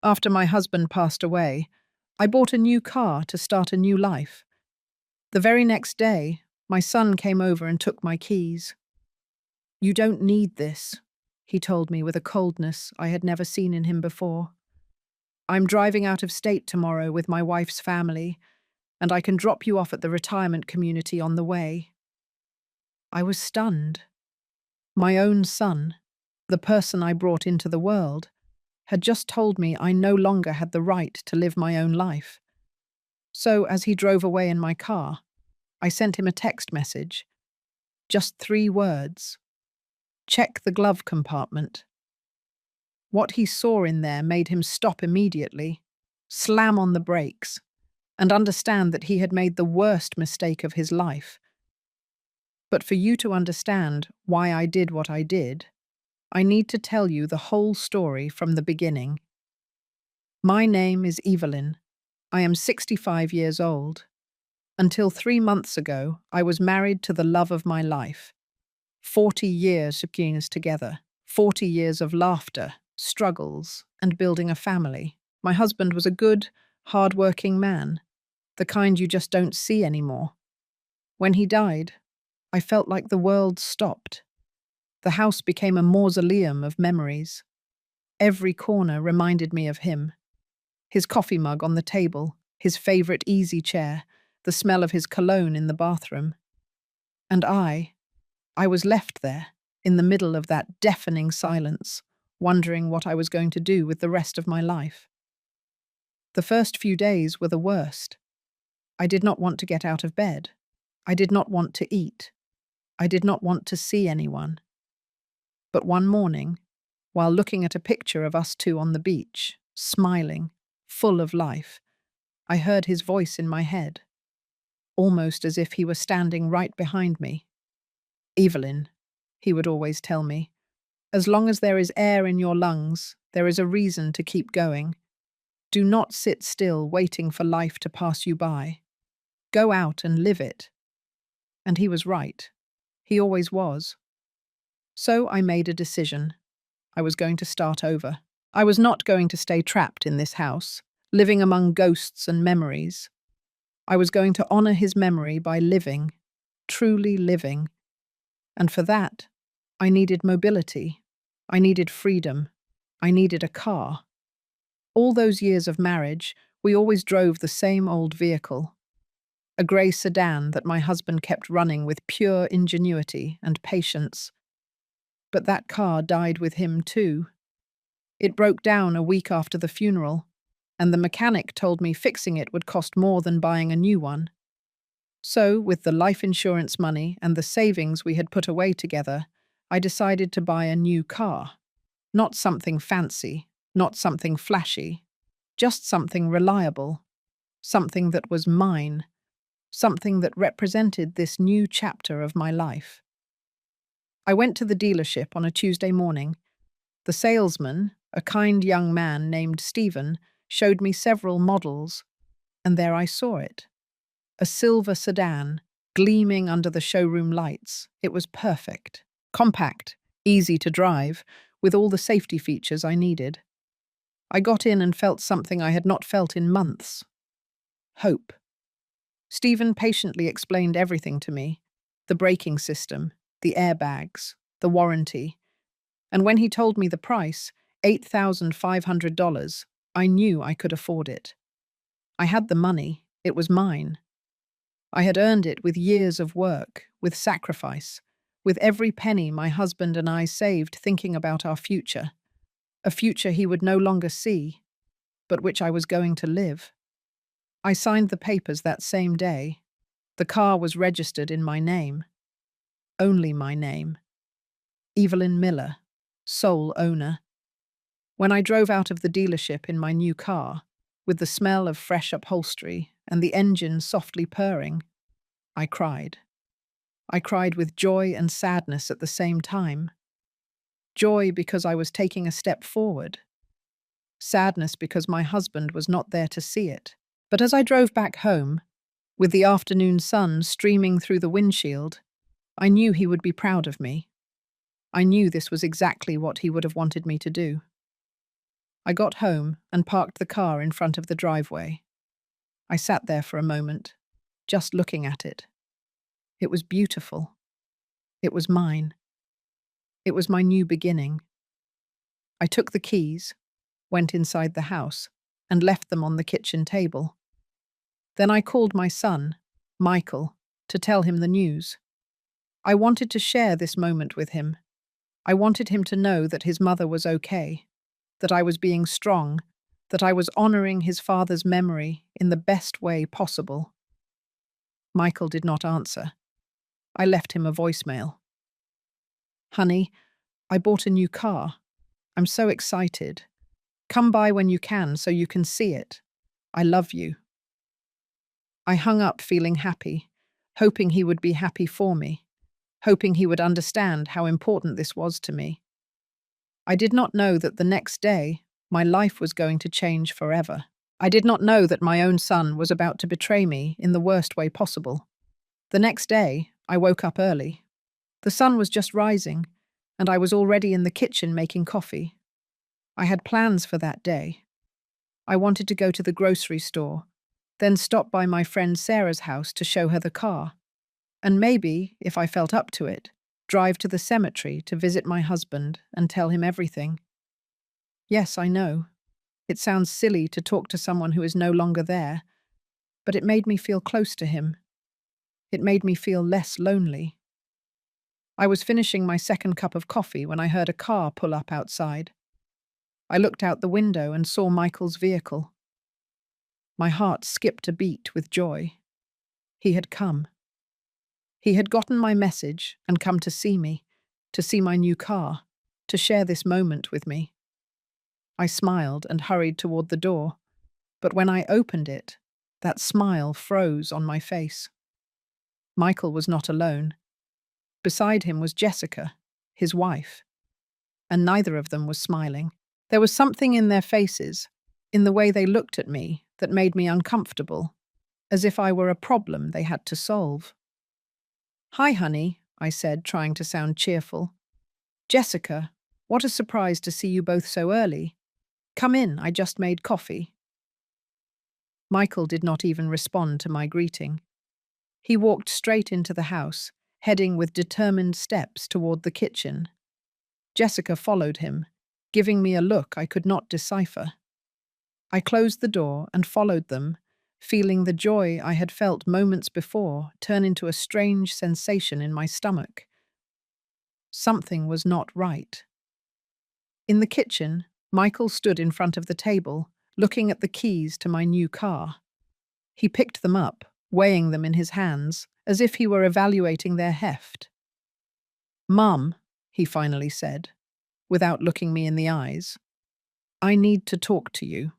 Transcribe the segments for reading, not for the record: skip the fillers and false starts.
After my husband passed away, I bought a new car to start a new life. The very next day, my son came over and took my keys. "You don't need this," he told me with a coldness I had never seen in him before. "I'm driving out of state tomorrow with my wife's family, and I can drop you off at the retirement community on the way." I was stunned. My own son, the person I brought into the world, had just told me I no longer had the right to live my own life. So, as he drove away in my car, I sent him a text message. Just 3 words. "Check the glove compartment." What he saw in there made him stop immediately, slam on the brakes, and understand that he had made the worst mistake of his life. But for you to understand why I did what I did, I need to tell you the whole story from the beginning. My name is Evelyn. I am 65 years old. Until 3 months ago, I was married to the love of my life. 40 years of being together, 40 years of laughter, struggles, and building a family. My husband was a good, hard-working man, the kind you just don't see anymore. When he died, I felt like the world stopped. The house became a mausoleum of memories. Every corner reminded me of him. His coffee mug on the table, his favorite easy chair, the smell of his cologne in the bathroom. And I was left there, in the middle of that deafening silence, wondering what I was going to do with the rest of my life. The first few days were the worst. I did not want to get out of bed. I did not want to eat. I did not want to see anyone. But one morning, while looking at a picture of us two on the beach, smiling, full of life, I heard his voice in my head, almost as if he were standing right behind me. "Evelyn," he would always tell me, "as long as there is air in your lungs, there is a reason to keep going. Do not sit still waiting for life to pass you by. Go out and live it." And he was right. He always was. So I made a decision. I was going to start over. I was not going to stay trapped in this house, living among ghosts and memories. I was going to honor his memory by living, truly living. And for that, I needed mobility. I needed freedom. I needed a car. All those years of marriage, we always drove the same old vehicle. A grey sedan that my husband kept running with pure ingenuity and patience. But that car died with him too. It broke down a week after the funeral, and the mechanic told me fixing it would cost more than buying a new one. So, with the life insurance money and the savings we had put away together, I decided to buy a new car. Not something fancy, not something flashy, just something reliable, something that was mine, something that represented this new chapter of my life. I went to the dealership on a Tuesday morning. The salesman, a kind young man named Stephen, showed me several models, and there I saw it. A silver sedan, gleaming under the showroom lights. It was perfect. Compact, easy to drive, with all the safety features I needed. I got in and felt something I had not felt in months. Hope. Stephen patiently explained everything to me. The braking system, the airbags, the warranty. And when he told me the price, $8,500, I knew I could afford it. I had the money. It was mine. I had earned it with years of work, with sacrifice, with every penny my husband and I saved thinking about our future. A future he would no longer see, but which I was going to live. I signed the papers that same day. The car was registered in my name. Only my name. Evelyn Miller, sole owner. When I drove out of the dealership in my new car, with the smell of fresh upholstery and the engine softly purring, I cried. I cried with joy and sadness at the same time. Joy because I was taking a step forward. Sadness because my husband was not there to see it. But as I drove back home, with the afternoon sun streaming through the windshield, I knew he would be proud of me. I knew this was exactly what he would have wanted me to do. I got home and parked the car in front of the driveway. I sat there for a moment, just looking at it. It was beautiful. It was mine. It was my new beginning. I took the keys, went inside the house, and left them on the kitchen table. Then I called my son, Michael, to tell him the news. I wanted to share this moment with him. I wanted him to know that his mother was okay, that I was being strong, that I was honoring his father's memory in the best way possible. Michael did not answer. I left him a voicemail. Honey, I bought a new car. I'm so excited. Come by when you can so you can see it. I love you. I hung up feeling happy, hoping he would be happy for me, hoping he would understand how important this was to me. I did not know that the next day, my life was going to change forever. I did not know that my own son was about to betray me in the worst way possible. The next day, I woke up early. The sun was just rising, and I was already in the kitchen making coffee. I had plans for that day. I wanted to go to the grocery store, then stop by my friend Sarah's house to show her the car, and maybe, if I felt up to it, drive to the cemetery to visit my husband and tell him everything. Yes, I know. It sounds silly to talk to someone who is no longer there, but it made me feel close to him. It made me feel less lonely. I was finishing my second cup of coffee when I heard a car pull up outside. I looked out the window and saw Michael's vehicle. My heart skipped a beat with joy. He had come. He had gotten my message and come to see me, to see my new car, to share this moment with me. I smiled and hurried toward the door, but when I opened it, that smile froze on my face. Michael was not alone. Beside him was Jessica, his wife, and neither of them was smiling. There was something in their faces, in the way they looked at me, that made me uncomfortable, as if I were a problem they had to solve. "Hi, honey," I said, trying to sound cheerful. "Jessica, what a surprise to see you both so early. Come in, I just made coffee." Michael did not even respond to my greeting. He walked straight into the house, heading with determined steps toward the kitchen. Jessica followed him, giving me a look I could not decipher. I closed the door and followed them, feeling the joy I had felt moments before turn into a strange sensation in my stomach. Something was not right. In the kitchen, Michael stood in front of the table, looking at the keys to my new car. He picked them up, weighing them in his hands, as if he were evaluating their heft. "Mum," he finally said, without looking me in the eyes, "I need to talk to you."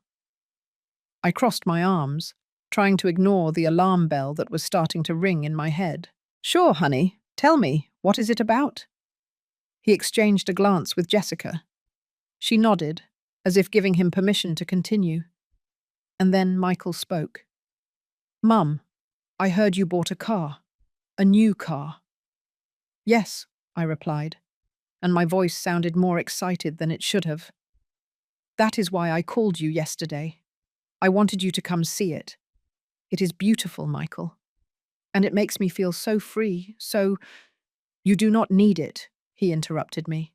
I crossed my arms, trying to ignore the alarm bell that was starting to ring in my head. "Sure, honey. Tell me, what is it about?" He exchanged a glance with Jessica. She nodded, as if giving him permission to continue. And then Michael spoke. "Mum, I heard you bought a car. A new car." "Yes," I replied, and my voice sounded more excited than it should have. "That is why I called you yesterday. I wanted you to come see it. It is beautiful, Michael. And it makes me feel so free, so—" "You do not need it," he interrupted me.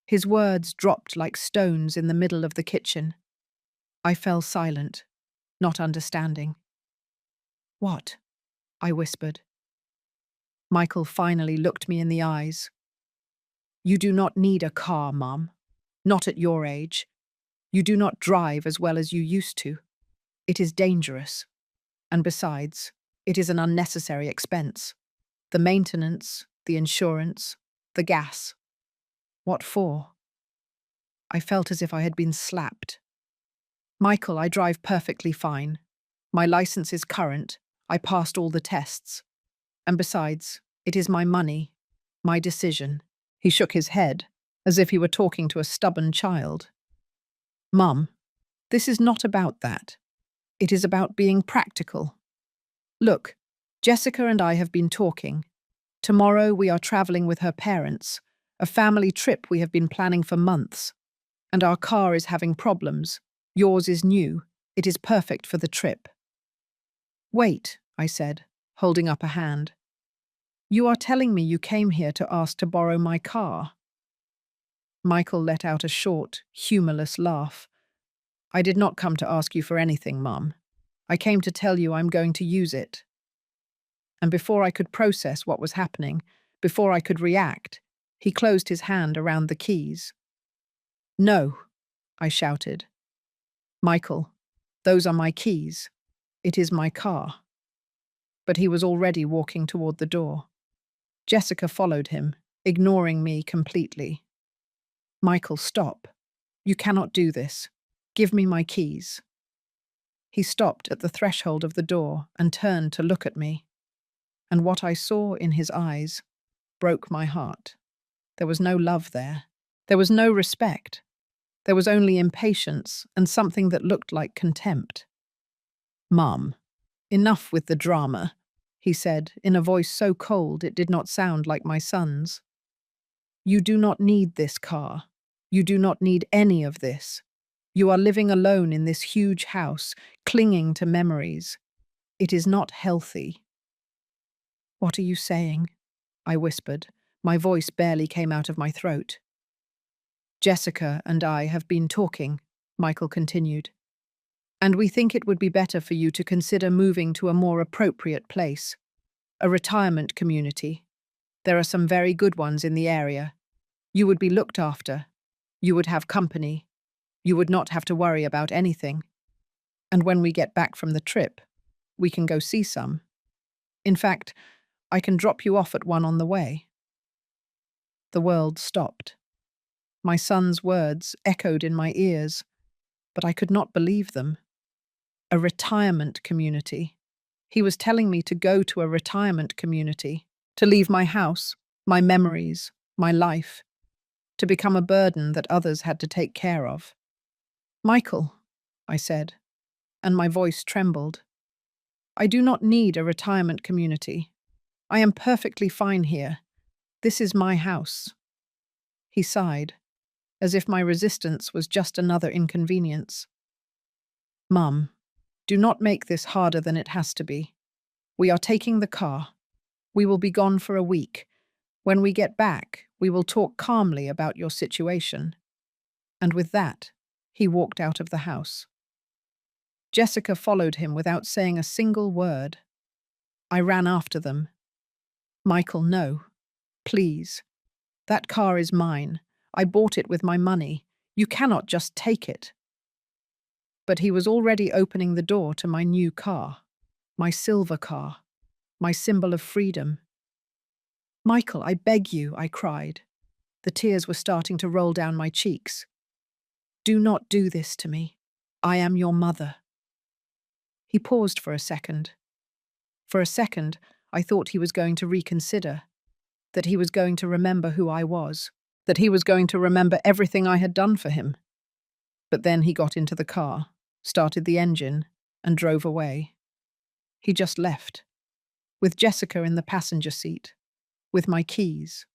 His words dropped like stones in the middle of the kitchen. I fell silent, not understanding. "What?" I whispered. Michael finally looked me in the eyes. "You do not need a car, Mum. Not at your age. You do not drive as well as you used to. It is dangerous. And besides, it is an unnecessary expense. The maintenance, the insurance, the gas. What for?" I felt as if I had been slapped. "Michael, I drive perfectly fine. My license is current. I passed all the tests. And besides, it is my money, my decision." He shook his head, as if he were talking to a stubborn child. "Mum, this is not about that. It is about being practical. Look, Jessica and I have been talking. Tomorrow we are traveling with her parents, a family trip we have been planning for months. And our car is having problems. Yours is new. It is perfect for the trip. Wait, I said, holding up a hand. You are telling me you came here to ask to borrow my car? Michael let out a short, humorless laugh. I did not come to ask you for anything, Mum. I came to tell you I'm going to use it. And before I could process what was happening, before I could react, he closed his hand around the keys. No, I shouted. Michael, those are my keys. It is my car. But he was already walking toward the door. Jessica followed him, ignoring me completely. Michael, stop. You cannot do this. Give me my keys. He stopped at the threshold of the door and turned to look at me. And what I saw in his eyes broke my heart. There was no love there. There was no respect. There was only impatience and something that looked like contempt. Mum, enough with the drama, he said in a voice so cold it did not sound like my son's. You do not need this car. You do not need any of this. You are living alone in this huge house, clinging to memories. It is not healthy. What are you saying? I whispered. My voice barely came out of my throat. Jessica and I have been talking, Michael continued. And we think it would be better for you to consider moving to a more appropriate place, a retirement community. There are some very good ones in the area. You would be looked after. You would have company. You would not have to worry about anything. And when we get back from the trip, we can go see some. In fact, I can drop you off at one on the way. The world stopped. My son's words echoed in my ears, but I could not believe them. A retirement community. He was telling me to go to a retirement community, to leave my house, my memories, my life, to become a burden that others had to take care of. Michael, I said, and my voice trembled. I do not need a retirement community. I am perfectly fine here. This is my house. He sighed, as if my resistance was just another inconvenience. Mum, do not make this harder than it has to be. We are taking the car. We will be gone for a week. When we get back, we will talk calmly about your situation. And with that, he walked out of the house. Jessica followed him without saying a single word. I ran after them. Michael, no. Please. That car is mine. I bought it with my money. You cannot just take it. But he was already opening the door to my new car, my silver car, my symbol of freedom. Michael, I beg you, I cried. The tears were starting to roll down my cheeks. Do not do this to me. I am your mother. He paused for a second. For a second, I thought he was going to reconsider, that he was going to remember who I was, that he was going to remember everything I had done for him. But then he got into the car, started the engine, and drove away. He just left, with Jessica in the passenger seat, with my keys,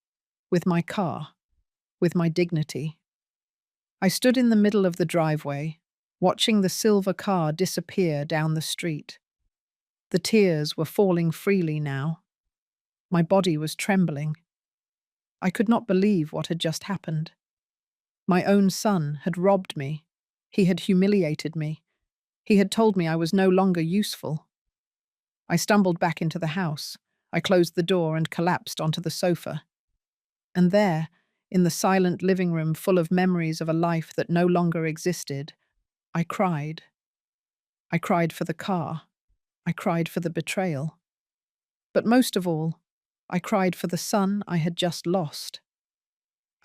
with my car, with my dignity. I stood in the middle of the driveway, watching the silver car disappear down the street. The tears were falling freely now. My body was trembling. I could not believe what had just happened. My own son had robbed me. He had humiliated me. He had told me I was no longer useful. I stumbled back into the house. I closed the door and collapsed onto the sofa. And there, in the silent living room full of memories of a life that no longer existed, I cried. I cried for the car. I cried for the betrayal. But most of all, I cried for the son I had just lost.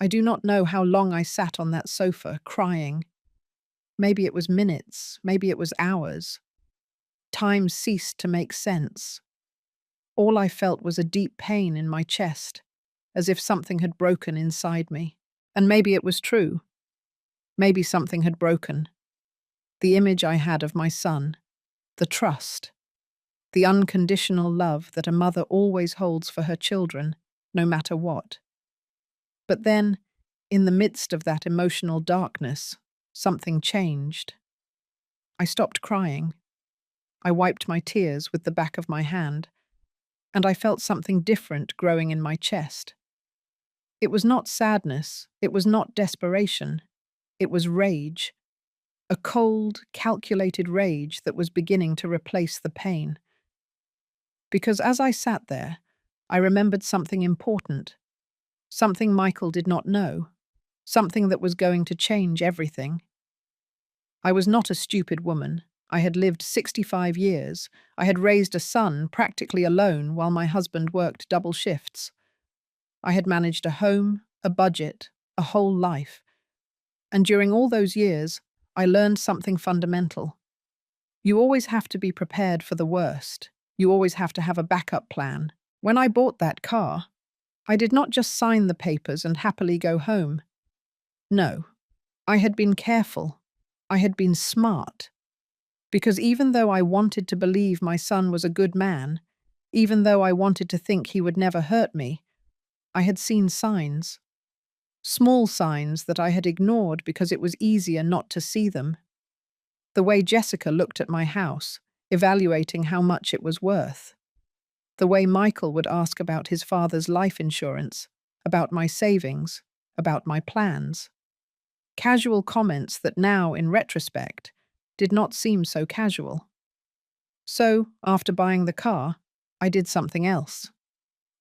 I do not know how long I sat on that sofa, crying. Maybe it was minutes, maybe it was hours. Time ceased to make sense. All I felt was a deep pain in my chest, as if something had broken inside me. And maybe it was true. Maybe something had broken. The image I had of my son, the trust, the unconditional love that a mother always holds for her children, no matter what. But then, in the midst of that emotional darkness, something changed. I stopped crying. I wiped my tears with the back of my hand, and I felt something different growing in my chest. It was not sadness, it was not desperation, it was rage. A cold, calculated rage that was beginning to replace the pain. Because as I sat there, I remembered something important, something Michael did not know, something that was going to change everything. I was not a stupid woman. I had lived 65 years. I had raised a son practically alone while my husband worked double shifts. I had managed a home, a budget, a whole life. And during all those years, I learned something fundamental. You always have to be prepared for the worst. You always have to have a backup plan. When I bought that car, I did not just sign the papers and happily go home. No, I had been careful. I had been smart. Because even though I wanted to believe my son was a good man, even though I wanted to think he would never hurt me, I had seen signs. Small signs that I had ignored because it was easier not to see them. The way Jessica looked at my house, evaluating how much it was worth. The way Michael would ask about his father's life insurance, about my savings, about my plans. Casual comments that now, in retrospect, did not seem so casual. So, after buying the car, I did something else.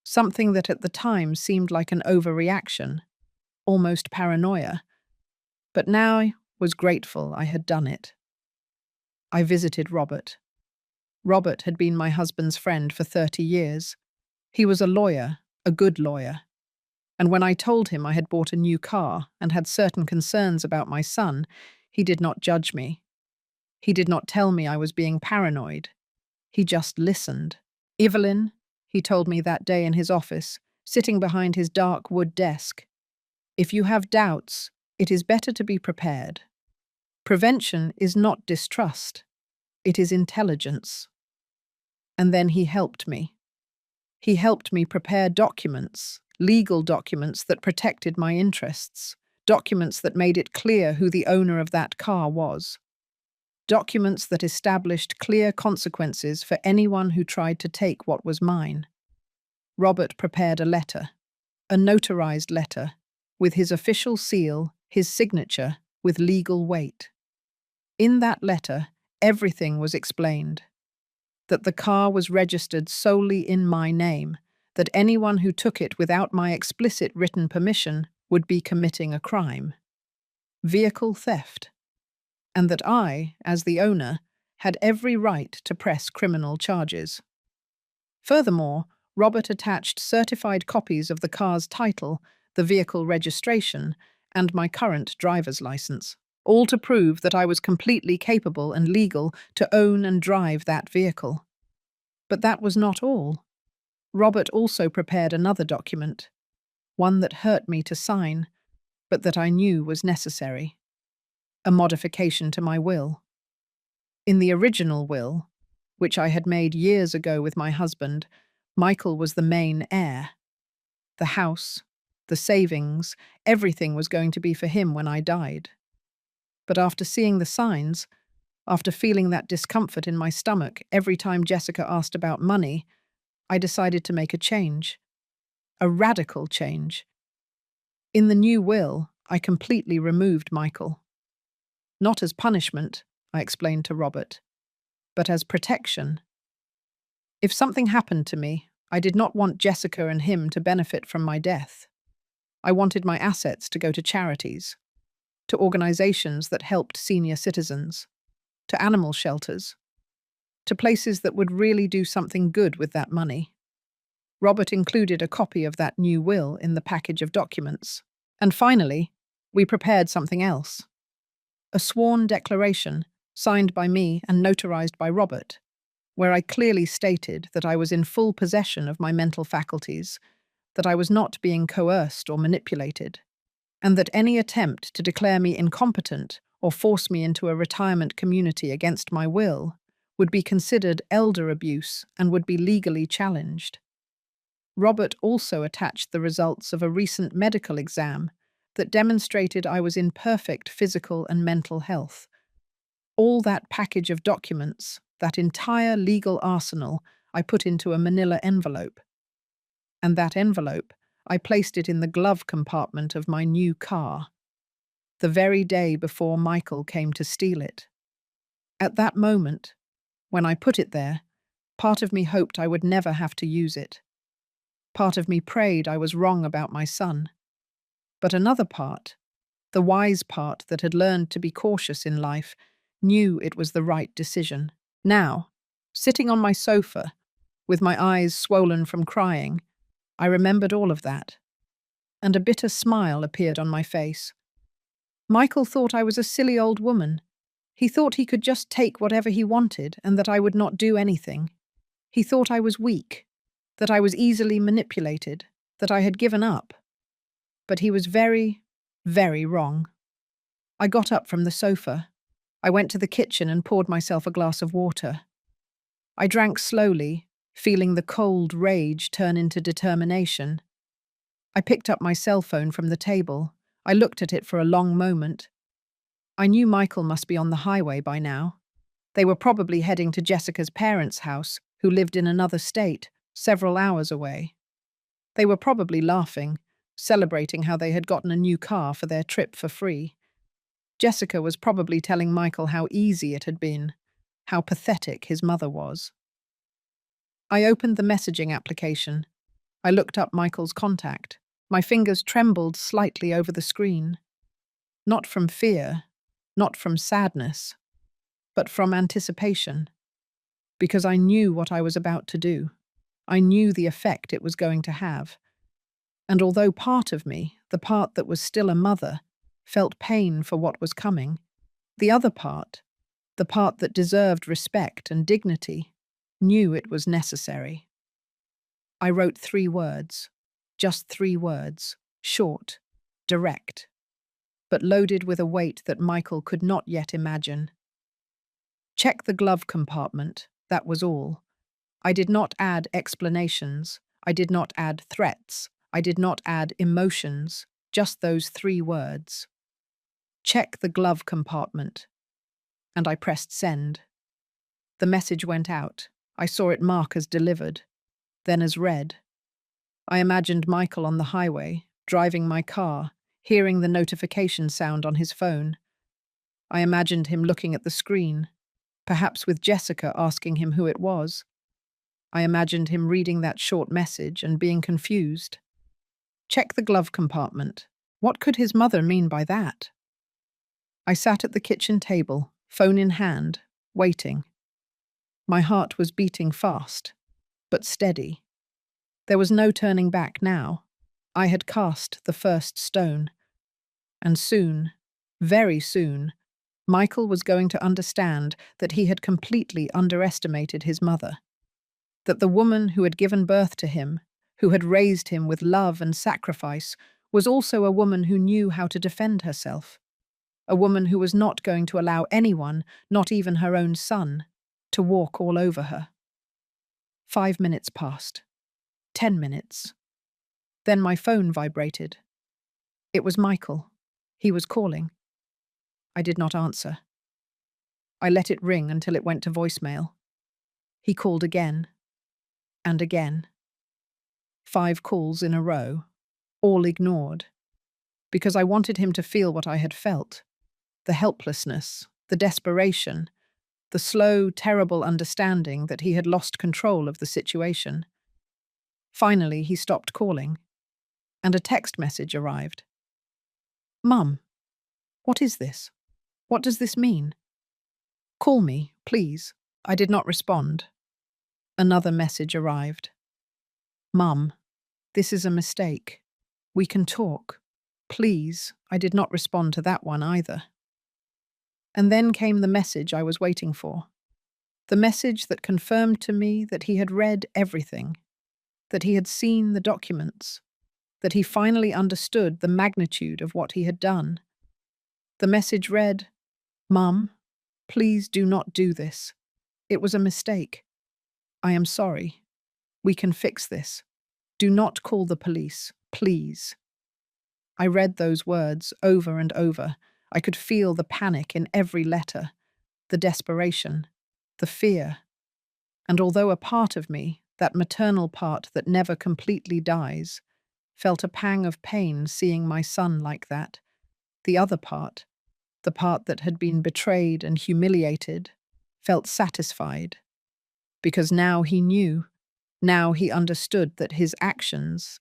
Something that at the time seemed like an overreaction, almost paranoia. But now I was grateful I had done it. I visited Robert. Robert had been my husband's friend for 30 years. He was a lawyer, a good lawyer. And when I told him I had bought a new car and had certain concerns about my son, he did not judge me. He did not tell me I was being paranoid. He just listened. Evelyn, he told me that day in his office, sitting behind his dark wood desk. If you have doubts, it is better to be prepared. Prevention is not distrust. It is intelligence. And then he helped me. He helped me prepare documents, legal documents that protected my interests, documents that made it clear who the owner of that car was, documents that established clear consequences for anyone who tried to take what was mine. Robert prepared a letter, a notarized letter, with his official seal, his signature, with legal weight. In that letter, everything was explained. That the car was registered solely in my name, that anyone who took it without my explicit written permission would be committing a crime. Vehicle theft. And that I, as the owner, had every right to press criminal charges. Furthermore, Robert attached certified copies of the car's title, the vehicle registration, and my current driver's license, all to prove that I was completely capable and legal to own and drive that vehicle. But that was not all. Robert also prepared another document, one that hurt me to sign, but that I knew was necessary. A modification to my will. In the original will, which I had made years ago with my husband, Michael was the main heir. The house, the savings, everything was going to be for him when I died. But after seeing the signs, after feeling that discomfort in my stomach every time Jessica asked about money, I decided to make a change. A radical change. In the new will, I completely removed Michael. Not as punishment, I explained to Robert, but as protection. If something happened to me, I did not want Jessica and him to benefit from my death. I wanted my assets to go to charities, to organizations that helped senior citizens, to animal shelters, to places that would really do something good with that money. Robert included a copy of that new will in the package of documents. And finally, we prepared something else. A sworn declaration, signed by me and notarized by Robert, where I clearly stated that I was in full possession of my mental faculties, that I was not being coerced or manipulated, and that any attempt to declare me incompetent or force me into a retirement community against my will would be considered elder abuse and would be legally challenged. Robert also attached the results of a recent medical exam that demonstrated I was in perfect physical and mental health. All that package of documents, that entire legal arsenal, I put into a manila envelope. And that envelope, I placed it in the glove compartment of my new car, the very day before Michael came to steal it. At that moment, when I put it there, part of me hoped I would never have to use it. Part of me prayed I was wrong about my son. But another part, the wise part that had learned to be cautious in life, knew it was the right decision. Now, sitting on my sofa, with my eyes swollen from crying, I remembered all of that, and a bitter smile appeared on my face. Michael thought I was a silly old woman. He thought he could just take whatever he wanted and that I would not do anything. He thought I was weak, that I was easily manipulated, that I had given up. But he was very, very wrong. I got up from the sofa. I went to the kitchen and poured myself a glass of water. I drank slowly, feeling the cold rage turn into determination. I picked up my cell phone from the table. I looked at it for a long moment. I knew Michael must be on the highway by now. They were probably heading to Jessica's parents' house, who lived in another state, several hours away. They were probably laughing, celebrating how they had gotten a new car for their trip for free. Jessica was probably telling Michael how easy it had been, how pathetic his mother was. I opened the messaging application. I looked up Michael's contact. My fingers trembled slightly over the screen. Not from fear, not from sadness, but from anticipation. Because I knew what I was about to do. I knew the effect it was going to have. And although part of me, the part that was still a mother, felt pain for what was coming, the other part, the part that deserved respect and dignity, knew it was necessary. I wrote 3 words, just 3 words, short, direct, but loaded with a weight that Michael could not yet imagine. Check the glove compartment, that was all. I did not add explanations, I did not add threats, I did not add emotions, just those 3 words. Check the glove compartment. And I pressed send. The message went out. I saw it mark as delivered, then as read. I imagined Michael on the highway, driving my car, hearing the notification sound on his phone. I imagined him looking at the screen, perhaps with Jessica asking him who it was. I imagined him reading that short message and being confused. Check the glove compartment. What could his mother mean by that? I sat at the kitchen table, phone in hand, waiting. My heart was beating fast, but steady. There was no turning back now. I had cast the first stone. And soon, very soon, Michael was going to understand that he had completely underestimated his mother. That the woman who had given birth to him, who had raised him with love and sacrifice, was also a woman who knew how to defend herself. A woman who was not going to allow anyone, not even her own son, to walk all over her. 5 minutes passed. 10 minutes. Then my phone vibrated. It was Michael. He was calling. I did not answer. I let it ring until it went to voicemail. He called again. And again. 5 calls in a row, all ignored. Because I wanted him to feel what I had felt. The helplessness, the desperation, the slow, terrible understanding that he had lost control of the situation. Finally, he stopped calling, and a text message arrived. "Mum, what is this? What does this mean? Call me, please." I did not respond. Another message arrived. "Mum, this is a mistake. We can talk. Please." I did not respond to that one either. And then came the message I was waiting for. The message that confirmed to me that he had read everything, that he had seen the documents, that he finally understood the magnitude of what he had done. The message read, "Mum, please do not do this. It was a mistake. I am sorry. We can fix this. Do not call the police, please." I read those words over and over. I could feel the panic in every letter, the desperation, the fear. And although a part of me, that maternal part that never completely dies, felt a pang of pain seeing my son like that, the other part, the part that had been betrayed and humiliated, felt satisfied. Because now he knew, now he understood that his actions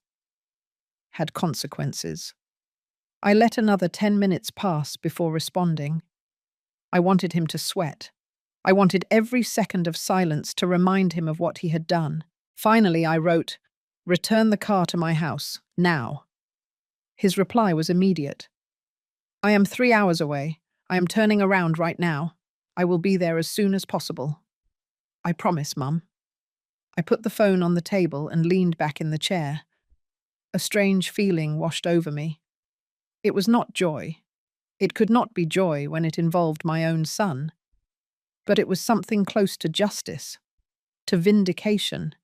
had consequences. I let another 10 minutes pass before responding. I wanted him to sweat. I wanted every second of silence to remind him of what he had done. Finally, I wrote, "Return the car to my house, now." His reply was immediate. "I am 3 hours away. I am turning around right now. I will be there as soon as possible." "I promise, Mum." I put the phone on the table and leaned back in the chair. A strange feeling washed over me. It was not joy. It could not be joy when it involved my own son. But it was something close to justice, to vindication.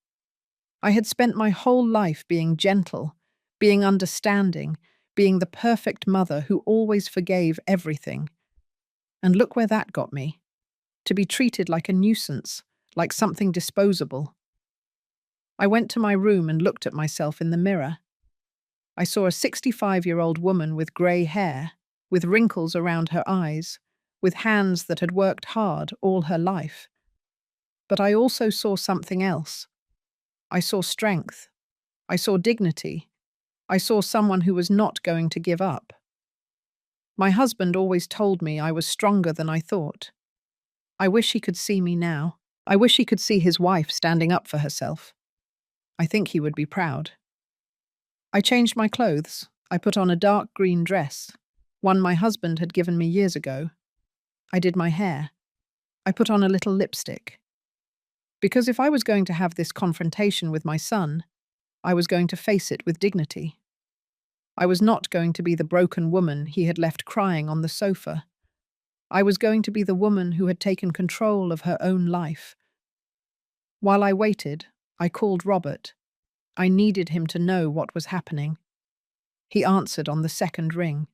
I had spent my whole life being gentle, being understanding, being the perfect mother who always forgave everything. And look where that got me. To be treated like a nuisance, like something disposable. I went to my room and looked at myself in the mirror. I saw a 65-year-old woman with grey hair, with wrinkles around her eyes, with hands that had worked hard all her life. But I also saw something else. I saw strength. I saw dignity. I saw someone who was not going to give up. My husband always told me I was stronger than I thought. I wish he could see me now. I wish he could see his wife standing up for herself. I think he would be proud. I changed my clothes. I put on a dark green dress, one my husband had given me years ago. I did my hair. I put on a little lipstick. Because if I was going to have this confrontation with my son, I was going to face it with dignity. I was not going to be the broken woman he had left crying on the sofa. I was going to be the woman who had taken control of her own life. While I waited, I called Robert. I needed him to know what was happening. He answered on the second ring.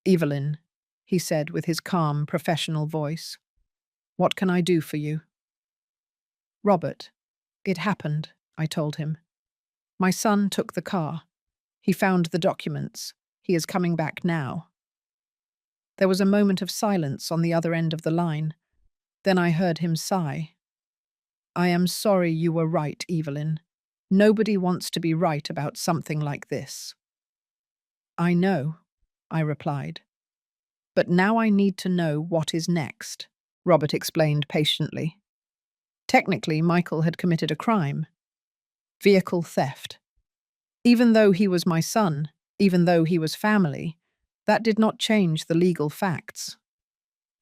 "Evelyn," he said with his calm, professional voice. "What can I do for you?" "Robert, it happened," I told him. "My son took the car. He found the documents. He is coming back now." There was a moment of silence on the other end of the line. Then I heard him sigh. "I am sorry you were right, Evelyn. Nobody wants to be right about something like this." "I know," I replied. "But now I need to know what is next," Robert explained patiently. Technically, Michael had committed a crime. Vehicle theft. Even though he was my son, even though he was family, that did not change the legal facts.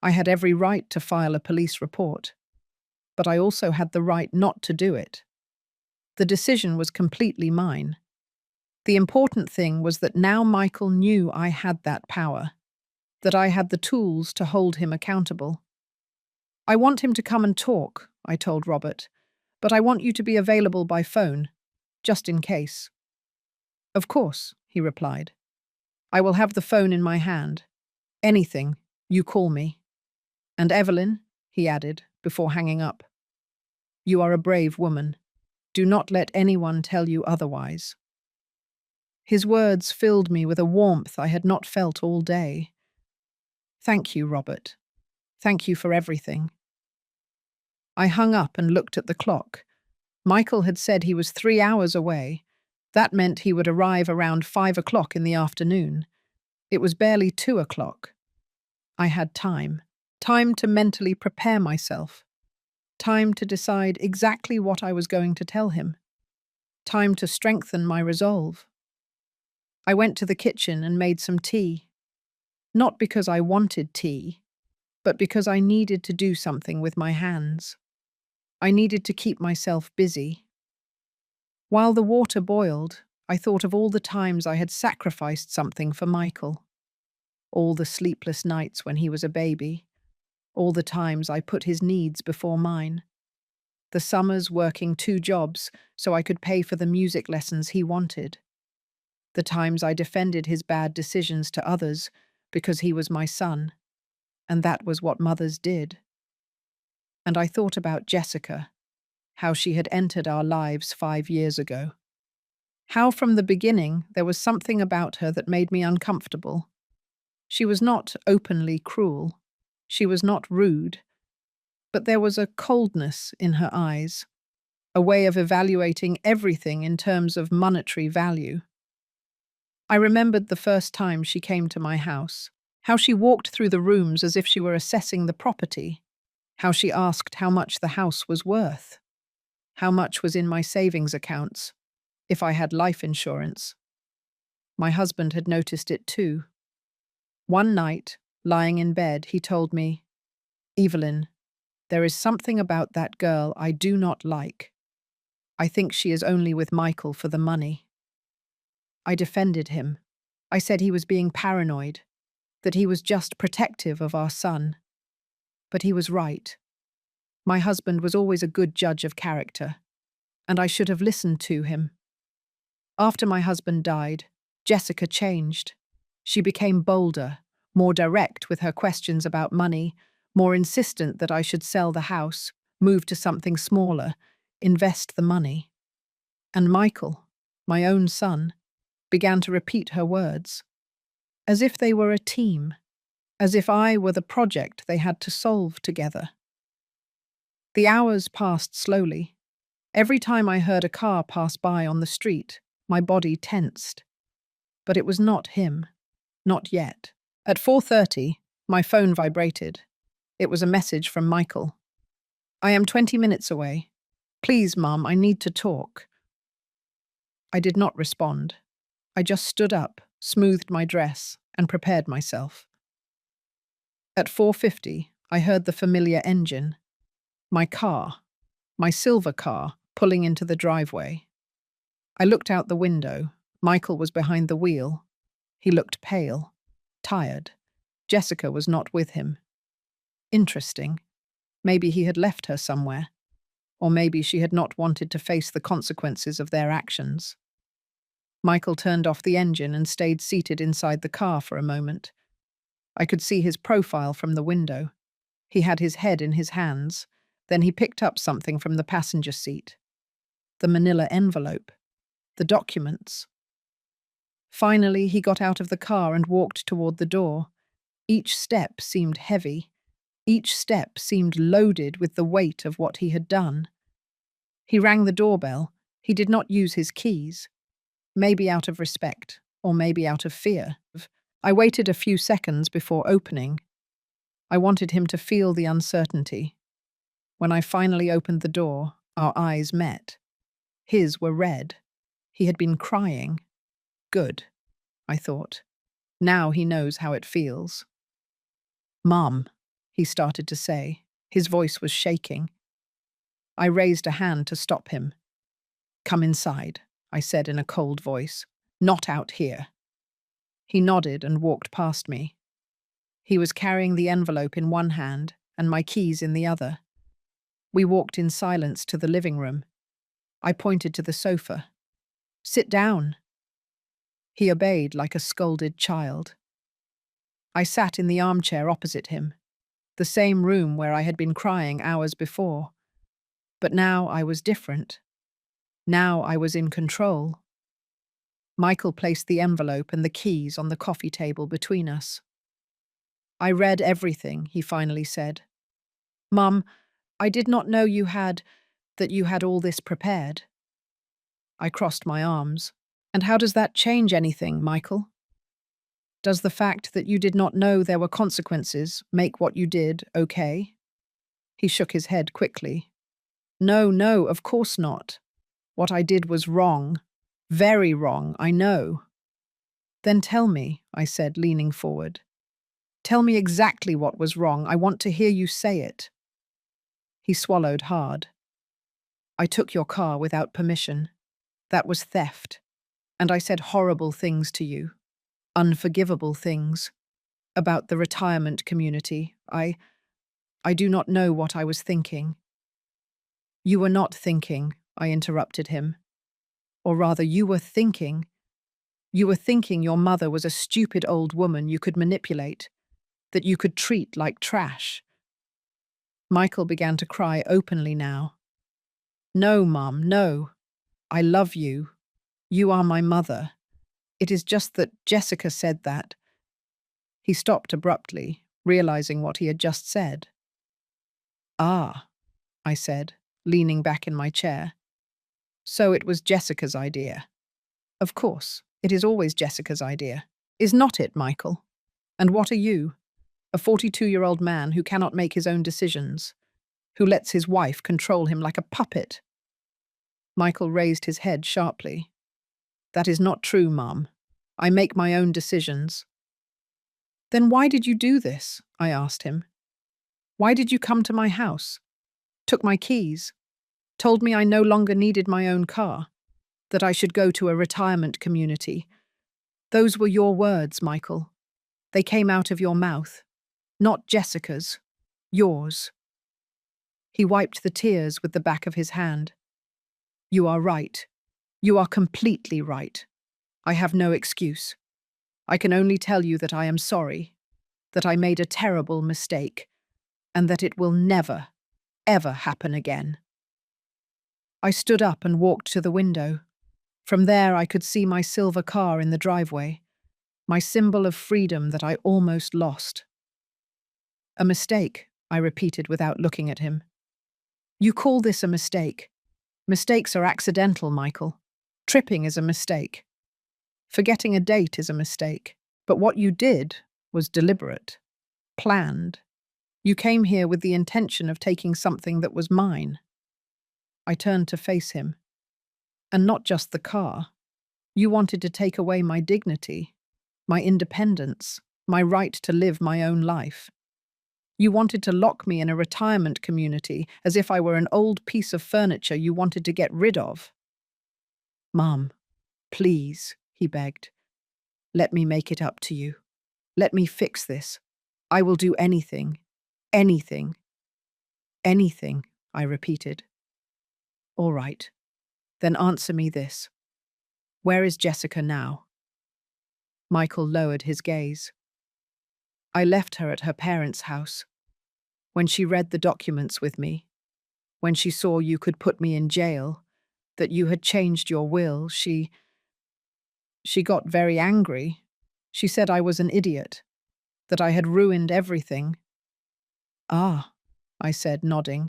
I had every right to file a police report, but I also had the right not to do it. The decision was completely mine. The important thing was that now Michael knew I had that power, that I had the tools to hold him accountable. "I want him to come and talk," I told Robert, "but I want you to be available by phone, just in case." "Of course," he replied. "I will have the phone in my hand. Anything, you call me. And Evelyn," he added, before hanging up, "you are a brave woman. Do not let anyone tell you otherwise." His words filled me with a warmth I had not felt all day. "Thank you, Robert. Thank you for everything." I hung up and looked at the clock. Michael had said he was 3 hours away. That meant he would arrive around 5 o'clock in the afternoon. It was barely 2 o'clock. I had time. Time to mentally prepare myself. Time to decide exactly what I was going to tell him. Time to strengthen my resolve. I went to the kitchen and made some tea. Not because I wanted tea, but because I needed to do something with my hands. I needed to keep myself busy. While the water boiled, I thought of all the times I had sacrificed something for Michael. All the sleepless nights when he was a baby. All the times I put his needs before mine. The summers working 2 jobs so I could pay for the music lessons he wanted. the times I defended his bad decisions to others because he was my son, and that was what mothers did. And I thought about Jessica, how she had entered our lives 5 years ago. How from the beginning there was something about her that made me uncomfortable. She was not openly cruel. She was not rude. But there was a coldness in her eyes, a way of evaluating everything in terms of monetary value. I remembered the first time she came to my house, how she walked through the rooms as if she were assessing the property, how she asked how much the house was worth, how much was in my savings accounts, if I had life insurance. My husband had noticed it too. One night, lying in bed, he told me, "Evelyn, there is something about that girl I do not like. I think she is only with Michael for the money." I defended him. I said he was being paranoid, that he was just protective of our son. But he was right. My husband was always a good judge of character, and I should have listened to him. After my husband died, Jessica changed. She became bolder, more direct with her questions about money, more insistent that I should sell the house, move to something smaller, invest the money. And Michael, my own son, began to repeat her words, as if they were a team, as if I were the project they had to solve together. The hours passed slowly. Every time I heard a car pass by on the street, my body tensed. But it was not him. Not yet. At 4:30, my phone vibrated. It was a message from Michael. "I am 20 minutes away. Please, Mum, I need to talk." I did not respond. I just stood up, smoothed my dress, and prepared myself. At 4:50, I heard the familiar engine. My car, my silver car, pulling into the driveway. I looked out the window. Michael was behind the wheel. He looked pale, tired. Jessica was not with him. Interesting. Maybe he had left her somewhere. Or maybe she had not wanted to face the consequences of their actions. Michael turned off the engine and stayed seated inside the car for a moment. I could see his profile from the window. He had his head in his hands. Then he picked up something from the passenger seat. The manila envelope. The documents. Finally, he got out of the car and walked toward the door. Each step seemed heavy. Each step seemed loaded with the weight of what he had done. He rang the doorbell. He did not use his keys. Maybe out of respect, or maybe out of fear. I waited a few seconds before opening. I wanted him to feel the uncertainty. When I finally opened the door, our eyes met. His were red. He had been crying. Good, I thought. Now he knows how it feels. "Mom," he started to say. His voice was shaking. I raised a hand to stop him. "Come inside," I said in a cold voice. "Not out here." He nodded and walked past me. He was carrying the envelope in one hand and my keys in the other. We walked in silence to the living room. I pointed to the sofa. "Sit down." He obeyed like a scolded child. I sat in the armchair opposite him, the same room where I had been crying hours before. But now I was different. Now I was in control. Michael placed the envelope and the keys on the coffee table between us. "I read everything," he finally said. "Mum, I did not know that you had all this prepared." I crossed my arms. "And how does that change anything, Michael? Does the fact that you did not know there were consequences make what you did okay?" He shook his head quickly. "No, no, of course not. What I did was wrong. Very wrong, I know." "Then tell me," I said, leaning forward. "Tell me exactly what was wrong. I want to hear you say it." He swallowed hard. "I took your car without permission. That was theft. And I said horrible things to you. Unforgivable things. About the retirement community. I do not know what I was thinking." "You were not thinking," I interrupted him. "Or rather, you were thinking. You were thinking your mother was a stupid old woman you could manipulate, that you could treat like trash. Michael began to cry openly now. No, Mum, no. I love you. You are my mother. It is just that Jessica said that. He stopped abruptly, realizing what he had just said. Ah, I said, leaning back in my chair. So it was Jessica's idea. Of course, it is always Jessica's idea. Is not it, Michael? And what are you? A 42-year-old man who cannot make his own decisions, who lets his wife control him like a puppet. Michael raised his head sharply. That is not true, Mum. I make my own decisions. Then why did you do this? I asked him. Why did you come to my house? Took my keys? Told me I no longer needed my own car? That I should go to a retirement community? Those were your words, Michael. They came out of your mouth. Not Jessica's. Yours. He wiped the tears with the back of his hand. You are right. You are completely right. I have no excuse. I can only tell you that I am sorry, that I made a terrible mistake, and that it will never, ever happen again. I stood up and walked to the window. From there I could see my silver car in the driveway, my symbol of freedom that I almost lost. A mistake, I repeated without looking at him. You call this a mistake? Mistakes are accidental, Michael. Tripping is a mistake. Forgetting a date is a mistake. But what you did was deliberate, planned. You came here with the intention of taking something that was mine. I turned to face him. And not just the car. You wanted to take away my dignity, my independence, my right to live my own life. You wanted to lock me in a retirement community as if I were an old piece of furniture you wanted to get rid of. Mum, please, he begged. Let me make it up to you. Let me fix this. I will do anything. Anything. Anything, I repeated. All right. Then answer me this. Where is Jessica now? Michael lowered his gaze. I left her at her parents' house. When she read the documents with me, when she saw you could put me in jail, that you had changed your will, she got very angry. She said I was an idiot, that I had ruined everything. Ah, I said, nodding.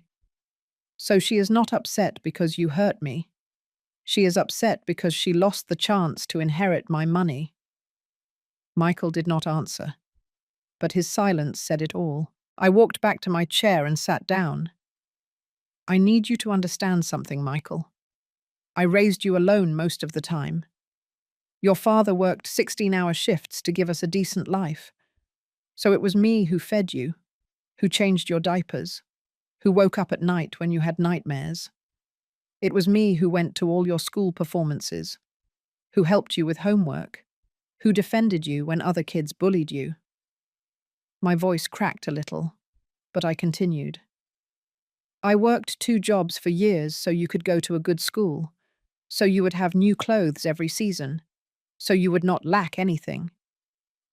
So she is not upset because you hurt me. She is upset because she lost the chance to inherit my money. Michael did not answer, but his silence said it all. I walked back to my chair and sat down. I need you to understand something, Michael. I raised you alone most of the time. Your father worked 16-hour shifts to give us a decent life. So it was me who fed you, who changed your diapers, who woke up at night when you had nightmares. It was me who went to all your school performances, who helped you with homework, who defended you when other kids bullied you. My voice cracked a little, but I continued. I worked 2 jobs for years so you could go to a good school, so you would have new clothes every season, so you would not lack anything.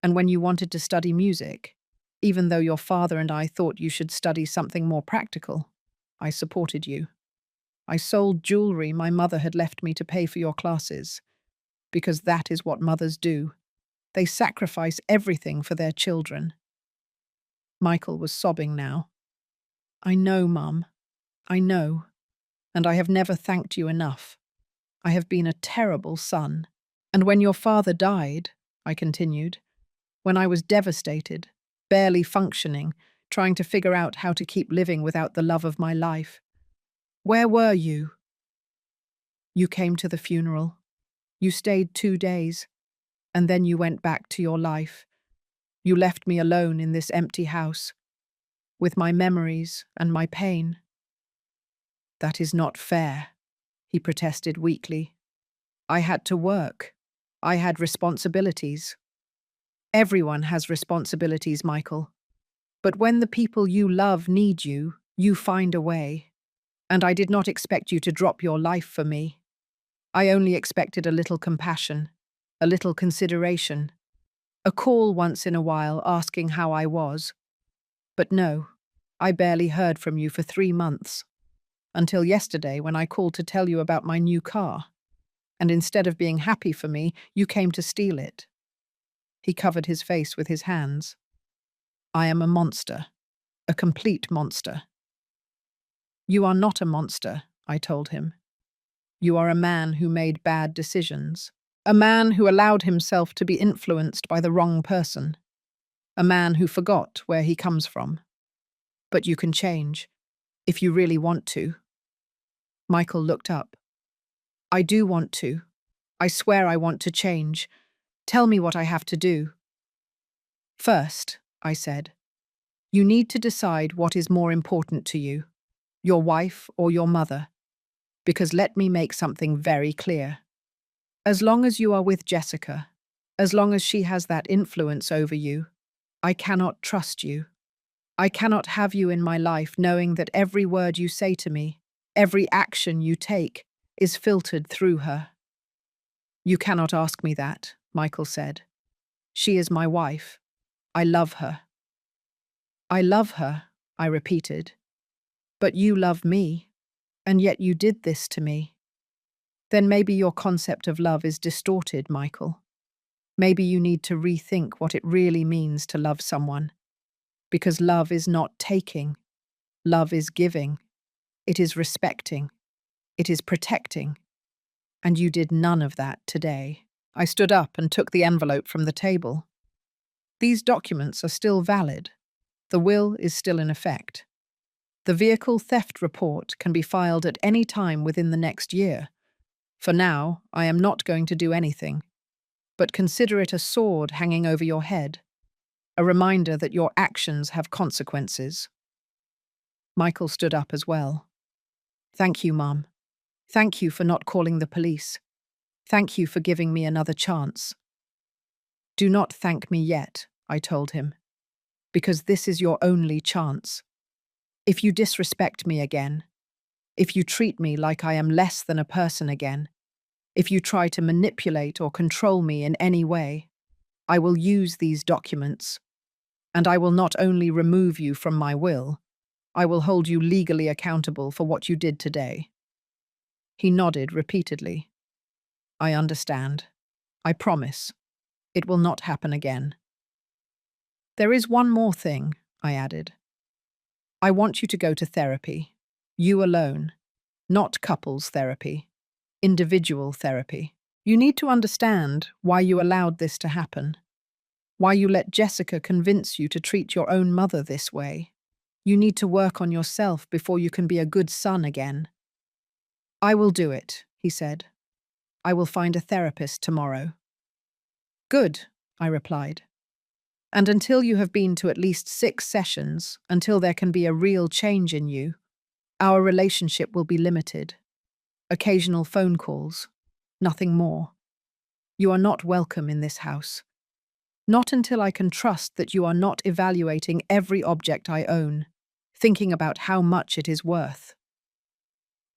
And when you wanted to study music, even though your father and I thought you should study something more practical, I supported you. I sold jewelry my mother had left me to pay for your classes, because that is what mothers do. They sacrifice everything for their children. Michael was sobbing now. I know, Mum. I know. And I have never thanked you enough. I have been a terrible son. And when your father died, I continued, when I was devastated, barely functioning, trying to figure out how to keep living without the love of my life, where were you? You came to the funeral. You stayed 2 days, and then you went back to your life. You left me alone in this empty house, with my memories and my pain. That is not fair, he protested weakly. I had to work. I had responsibilities. Everyone has responsibilities, Michael. But when the people you love need you, you find a way. And I did not expect you to drop your life for me. I only expected a little compassion. a little consideration, a call once in a while asking how I was. But no, I barely heard from you for 3 months, until yesterday when I called to tell you about my new car. And instead of being happy for me, you came to steal it. He covered his face with his hands. I am a monster, a complete monster. You are not a monster, I told him. You are a man who made bad decisions, a man who allowed himself to be influenced by the wrong person, a man who forgot where he comes from. But you can change, if you really want to. Michael looked up. I do want to. I swear I want to change. Tell me what I have to do. First, I said, you need to decide what is more important to you, your wife or your mother. Because let me make something very clear. As long as you are with Jessica, as long as she has that influence over you, I cannot trust you. I cannot have you in my life knowing that every word you say to me, every action you take, is filtered through her. You cannot ask me that, Michael said. She is my wife. I love her. I love her, I repeated. But you love me, and yet you did this to me. Then maybe your concept of love is distorted, Michael. Maybe you need to rethink what it really means to love someone. Because love is not taking. Love is giving. It is respecting. It is protecting. And you did none of that today. I stood up and took the envelope from the table. These documents are still valid. The will is still in effect. The vehicle theft report can be filed at any time within the next year. For now, I am not going to do anything. But consider it a sword hanging over your head, a reminder that your actions have consequences. Michael stood up as well. Thank you, Mum. Thank you for not calling the police. Thank you for giving me another chance. Do not thank me yet, I told him, because this is your only chance. If you disrespect me again, if you treat me like I am less than a person again, if you try to manipulate or control me in any way, I will use these documents, and I will not only remove you from my will, I will hold you legally accountable for what you did today. He nodded repeatedly. I understand. I promise. It will not happen again. There is one more thing, I added. I want you to go to therapy. You alone. Not couples therapy. Individual therapy. You need to understand why you allowed this to happen. Why you let Jessica convince you to treat your own mother this way. You need to work on yourself before you can be a good son again. I will do it, he said. I will find a therapist tomorrow. Good, I replied. And until you have been to at least 6 sessions, until there can be a real change in you, our relationship will be limited. Occasional phone calls, nothing more. You are not welcome in this house. Not until I can trust that you are not evaluating every object I own, thinking about how much it is worth.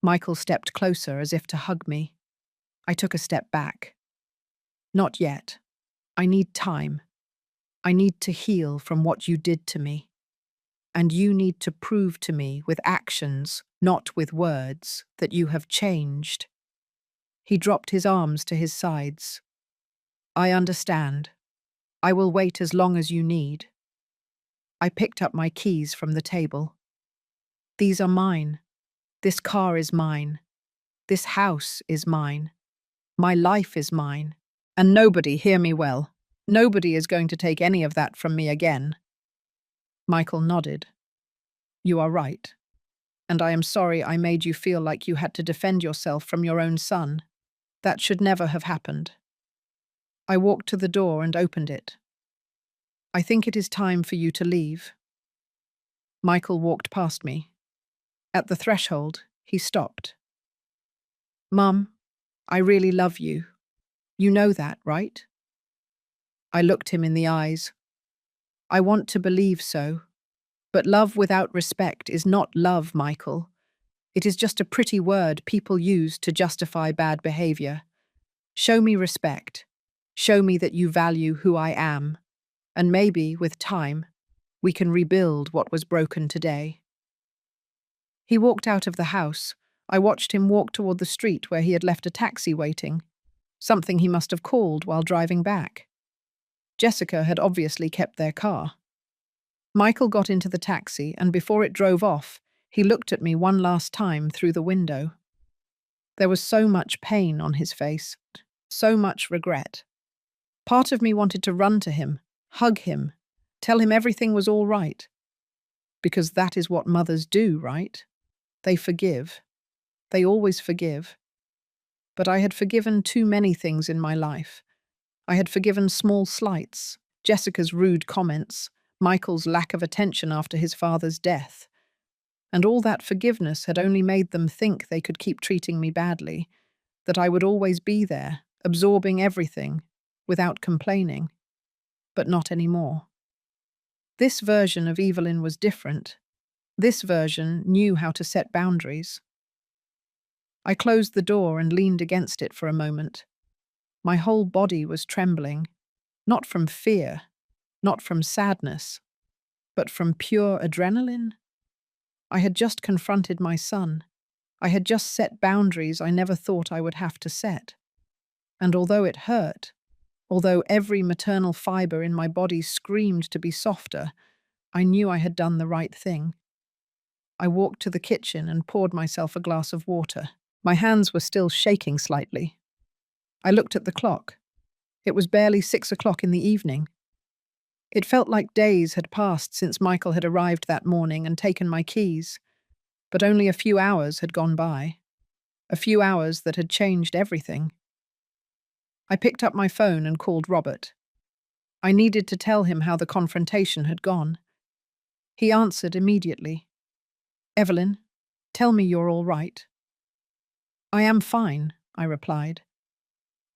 Michael stepped closer as if to hug me. I took a step back. Not yet. I need time. I need to heal from what you did to me. And you need to prove to me with actions, not with words, that you have changed. He dropped his arms to his sides. I understand. I will wait as long as you need. I picked up my keys from the table. These are mine. This car is mine. This house is mine. My life is mine. And nobody, hear me well, nobody is going to take any of that from me again. Michael nodded. You are right. And I am sorry I made you feel like you had to defend yourself from your own son. That should never have happened. I walked to the door and opened it. I think it is time for you to leave. Michael walked past me. At the threshold, he stopped. Mum, I really love you. You know that, right? I looked him in the eyes. I want to believe so. But love without respect is not love, Michael. It is just a pretty word people use to justify bad behavior. Show me respect. Show me that you value who I am, and maybe, with time, we can rebuild what was broken today." He walked out of the house. I watched him walk toward the street where he had left a taxi waiting, something he must have called while driving back. Jessica had obviously kept their car. Michael got into the taxi, and before it drove off, he looked at me one last time through the window. There was so much pain on his face, so much regret. Part of me wanted to run to him, hug him, tell him everything was all right. Because that is what mothers do, right? They forgive. They always forgive. But I had forgiven too many things in my life. I had forgiven small slights, Jessica's rude comments, Michael's lack of attention after his father's death. And all that forgiveness had only made them think they could keep treating me badly, that I would always be there, absorbing everything, without complaining. But not anymore. This version of Evelyn was different. This version knew how to set boundaries. I closed the door and leaned against it for a moment. My whole body was trembling, not from fear, not from sadness, but from pure adrenaline. I had just confronted my son. I had just set boundaries I never thought I would have to set. And although it hurt, although every maternal fiber in my body screamed to be softer, I knew I had done the right thing. I walked to the kitchen and poured myself a glass of water. My hands were still shaking slightly. I looked at the clock. It was barely 6 o'clock in the evening. It felt like days had passed since Michael had arrived that morning and taken my keys, but only a few hours had gone by. A few hours that had changed everything. I picked up my phone and called Robert. I needed to tell him how the confrontation had gone. He answered immediately. "Evelyn, tell me you're all right." "I am fine," I replied.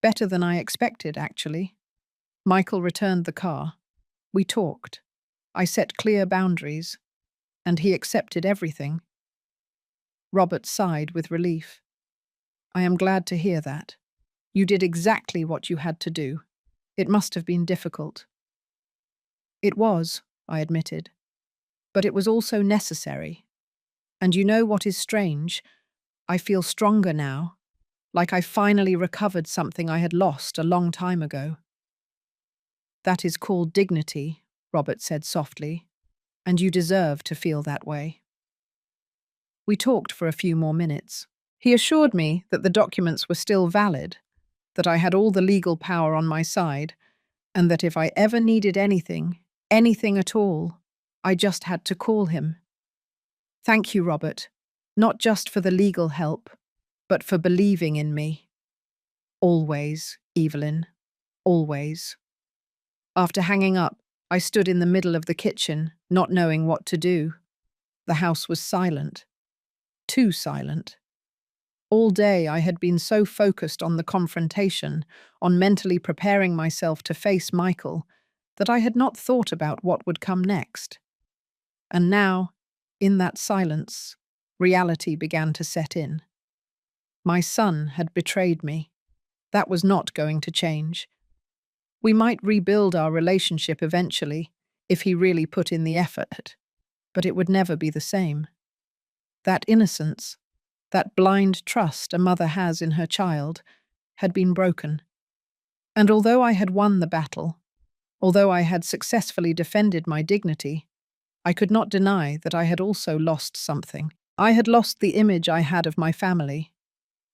"Better than I expected, actually." Michael returned the car. We talked. I set clear boundaries, and he accepted everything. Robert sighed with relief. "I am glad to hear that. You did exactly what you had to do. It must have been difficult." "It was," I admitted. "But it was also necessary. And you know what is strange? I feel stronger now, like I finally recovered something I had lost a long time ago." "That is called dignity," Robert said softly, "and you deserve to feel that way." We talked for a few more minutes. He assured me that the documents were still valid, that I had all the legal power on my side, and that if I ever needed anything, anything at all, I just had to call him. "Thank you, Robert, not just for the legal help, but for believing in me. Always, Evelyn, always." After hanging up, I stood in the middle of the kitchen, not knowing what to do. The house was silent. Too silent. All day I had been so focused on the confrontation, on mentally preparing myself to face Michael, that I had not thought about what would come next. And now, in that silence, reality began to set in. My son had betrayed me. That was not going to change. We might rebuild our relationship eventually, if he really put in the effort, but it would never be the same. That innocence, that blind trust a mother has in her child, had been broken. And although I had won the battle, although I had successfully defended my dignity, I could not deny that I had also lost something. I had lost the image I had of my family,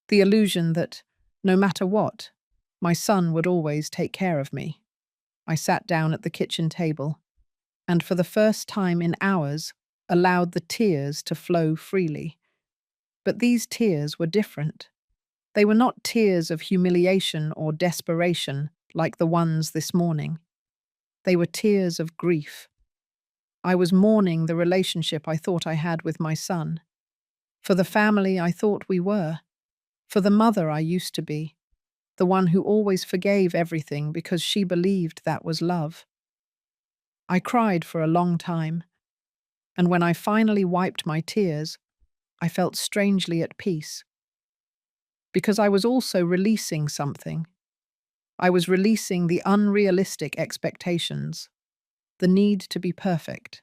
the illusion that, no matter what, my son would always take care of me. I sat down at the kitchen table, and for the first time in hours, allowed the tears to flow freely. But these tears were different. They were not tears of humiliation or desperation like the ones this morning. They were tears of grief. I was mourning the relationship I thought I had with my son, for the family I thought we were, for the mother I used to be, the one who always forgave everything because she believed that was love. I cried for a long time, and when I finally wiped my tears, I felt strangely at peace. Because I was also releasing something. I was releasing the unrealistic expectations, the need to be perfect,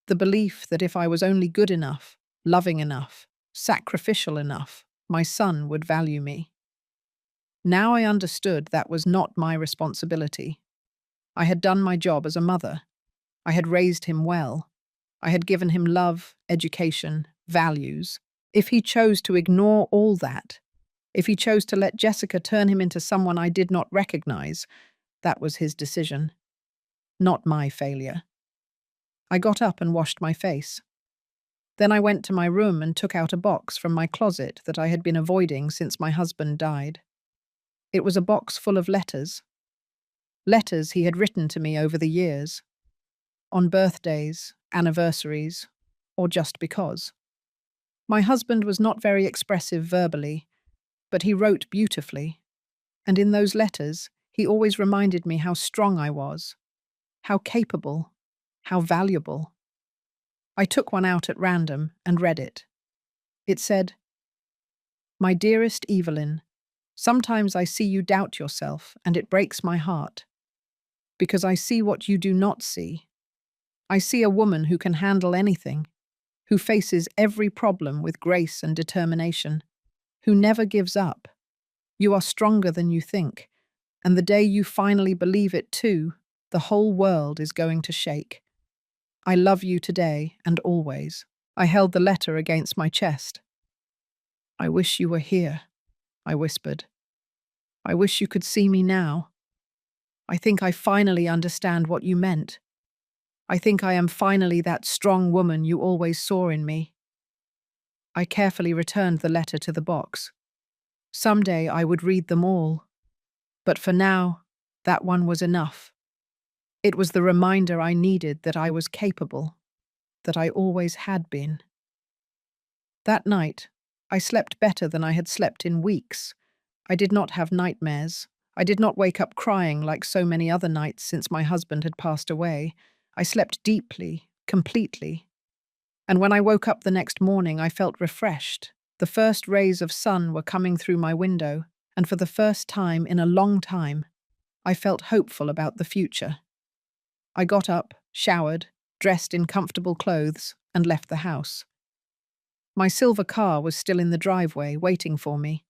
the belief that if I was only good enough, loving enough, sacrificial enough, my son would value me. Now I understood that was not my responsibility. I had done my job as a mother. I had raised him well. I had given him love, education, values. If he chose to ignore all that, if he chose to let Jessica turn him into someone I did not recognize, that was his decision, not my failure. I got up and washed my face. Then I went to my room and took out a box from my closet that I had been avoiding since my husband died. It was a box full of letters. Letters he had written to me over the years, on birthdays, anniversaries, or just because. My husband was not very expressive verbally, but he wrote beautifully, and in those letters he always reminded me how strong I was, how capable, how valuable. I took one out at random and read it. It said, "My dearest Evelyn, sometimes I see you doubt yourself, and it breaks my heart, because I see what you do not see. I see a woman who can handle anything, who faces every problem with grace and determination, who never gives up. You are stronger than you think, and the day you finally believe it too, the whole world is going to shake. I love you today and always." I held the letter against my chest. "I wish you were here," I whispered. "I wish you could see me now. I think I finally understand what you meant. I think I am finally that strong woman you always saw in me." I carefully returned the letter to the box. Someday I would read them all. But for now, that one was enough. It was the reminder I needed that I was capable, that I always had been. That night, I slept better than I had slept in weeks. I did not have nightmares. I did not wake up crying like so many other nights since my husband had passed away. I slept deeply, completely. And when I woke up the next morning, I felt refreshed. The first rays of sun were coming through my window, and for the first time in a long time, I felt hopeful about the future. I got up, showered, dressed in comfortable clothes, and left the house. My silver car was still in the driveway, waiting for me.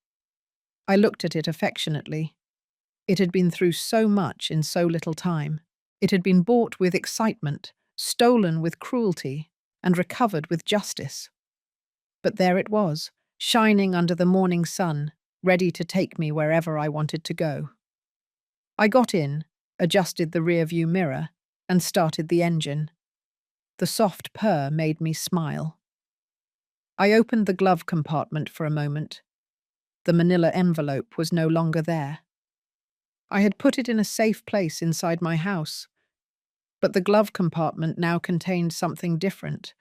I looked at it affectionately. It had been through so much in so little time. It had been bought with excitement, stolen with cruelty, and recovered with justice. But there it was, shining under the morning sun, ready to take me wherever I wanted to go. I got in, adjusted the rear-view mirror, and started the engine. The soft purr made me smile. I opened the glove compartment for a moment. The manila envelope was no longer there. I had put it in a safe place inside my house, but the glove compartment now contained something different.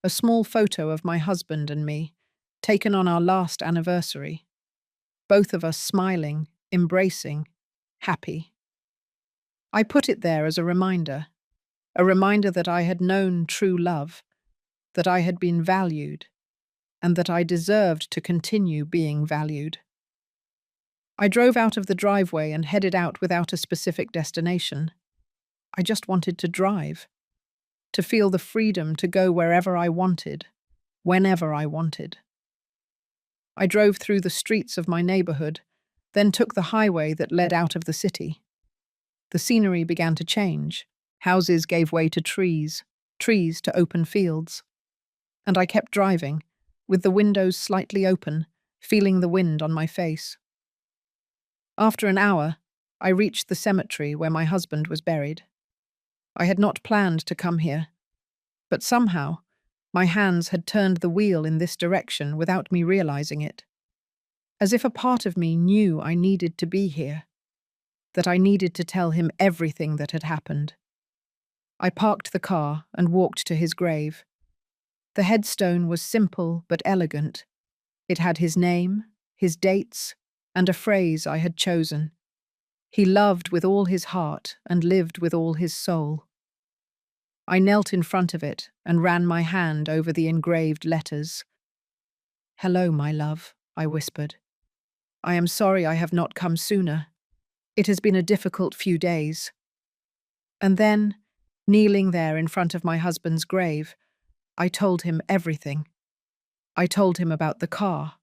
A small photo of my husband and me, taken on our last anniversary. Both of us smiling, embracing, happy. I put it there as a reminder that I had known true love, that I had been valued, and that I deserved to continue being valued. I drove out of the driveway and headed out without a specific destination. I just wanted to drive, to feel the freedom to go wherever I wanted, whenever I wanted. I drove through the streets of my neighborhood, then took the highway that led out of the city. The scenery began to change. Houses gave way to trees to open fields. And I kept driving, with the windows slightly open, feeling the wind on my face. After an hour, I reached the cemetery where my husband was buried. I had not planned to come here, but somehow, my hands had turned the wheel in this direction without me realizing it. As if a part of me knew I needed to be here, that I needed to tell him everything that had happened. I parked the car and walked to his grave. The headstone was simple but elegant. It had his name, his dates, and a phrase I had chosen. He loved with all his heart and lived with all his soul. I knelt in front of it and ran my hand over the engraved letters. "Hello, my love," I whispered. "I am sorry I have not come sooner. It has been a difficult few days. And then, kneeling there in front of my husband's grave, I told him everything. I told him about the car,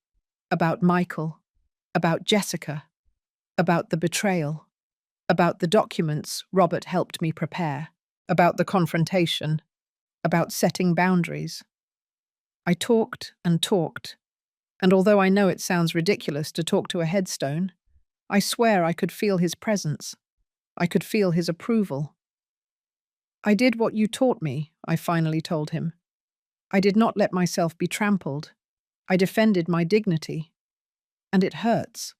about Michael, about Jessica, about the betrayal, about the documents Robert helped me prepare, about the confrontation, about setting boundaries. I talked and talked, and although I know it sounds ridiculous to talk to a headstone, I swear I could feel his presence. I could feel his approval. I did what you taught me, I finally told him. I did not let myself be trampled. I defended my dignity. And it hurts.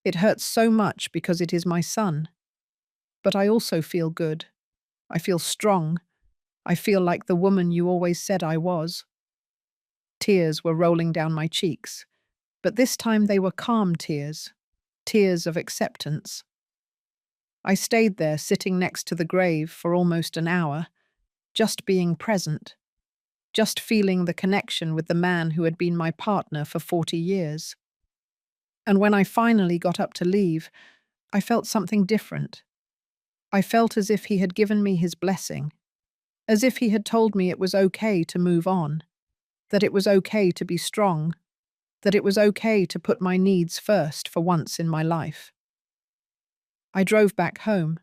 It hurts so much because it is my son. But I also feel good. I feel strong. I feel like the woman you always said I was. Tears were rolling down my cheeks, but this time they were calm tears, tears of acceptance. I stayed there sitting next to the grave for almost an hour, just being present, just feeling the connection with the man who had been my partner for 40 years. And when I finally got up to leave, I felt something different. I felt as if he had given me his blessing, as if he had told me it was okay to move on, that it was okay to be strong, that it was okay to put my needs first for once in my life. I drove back home,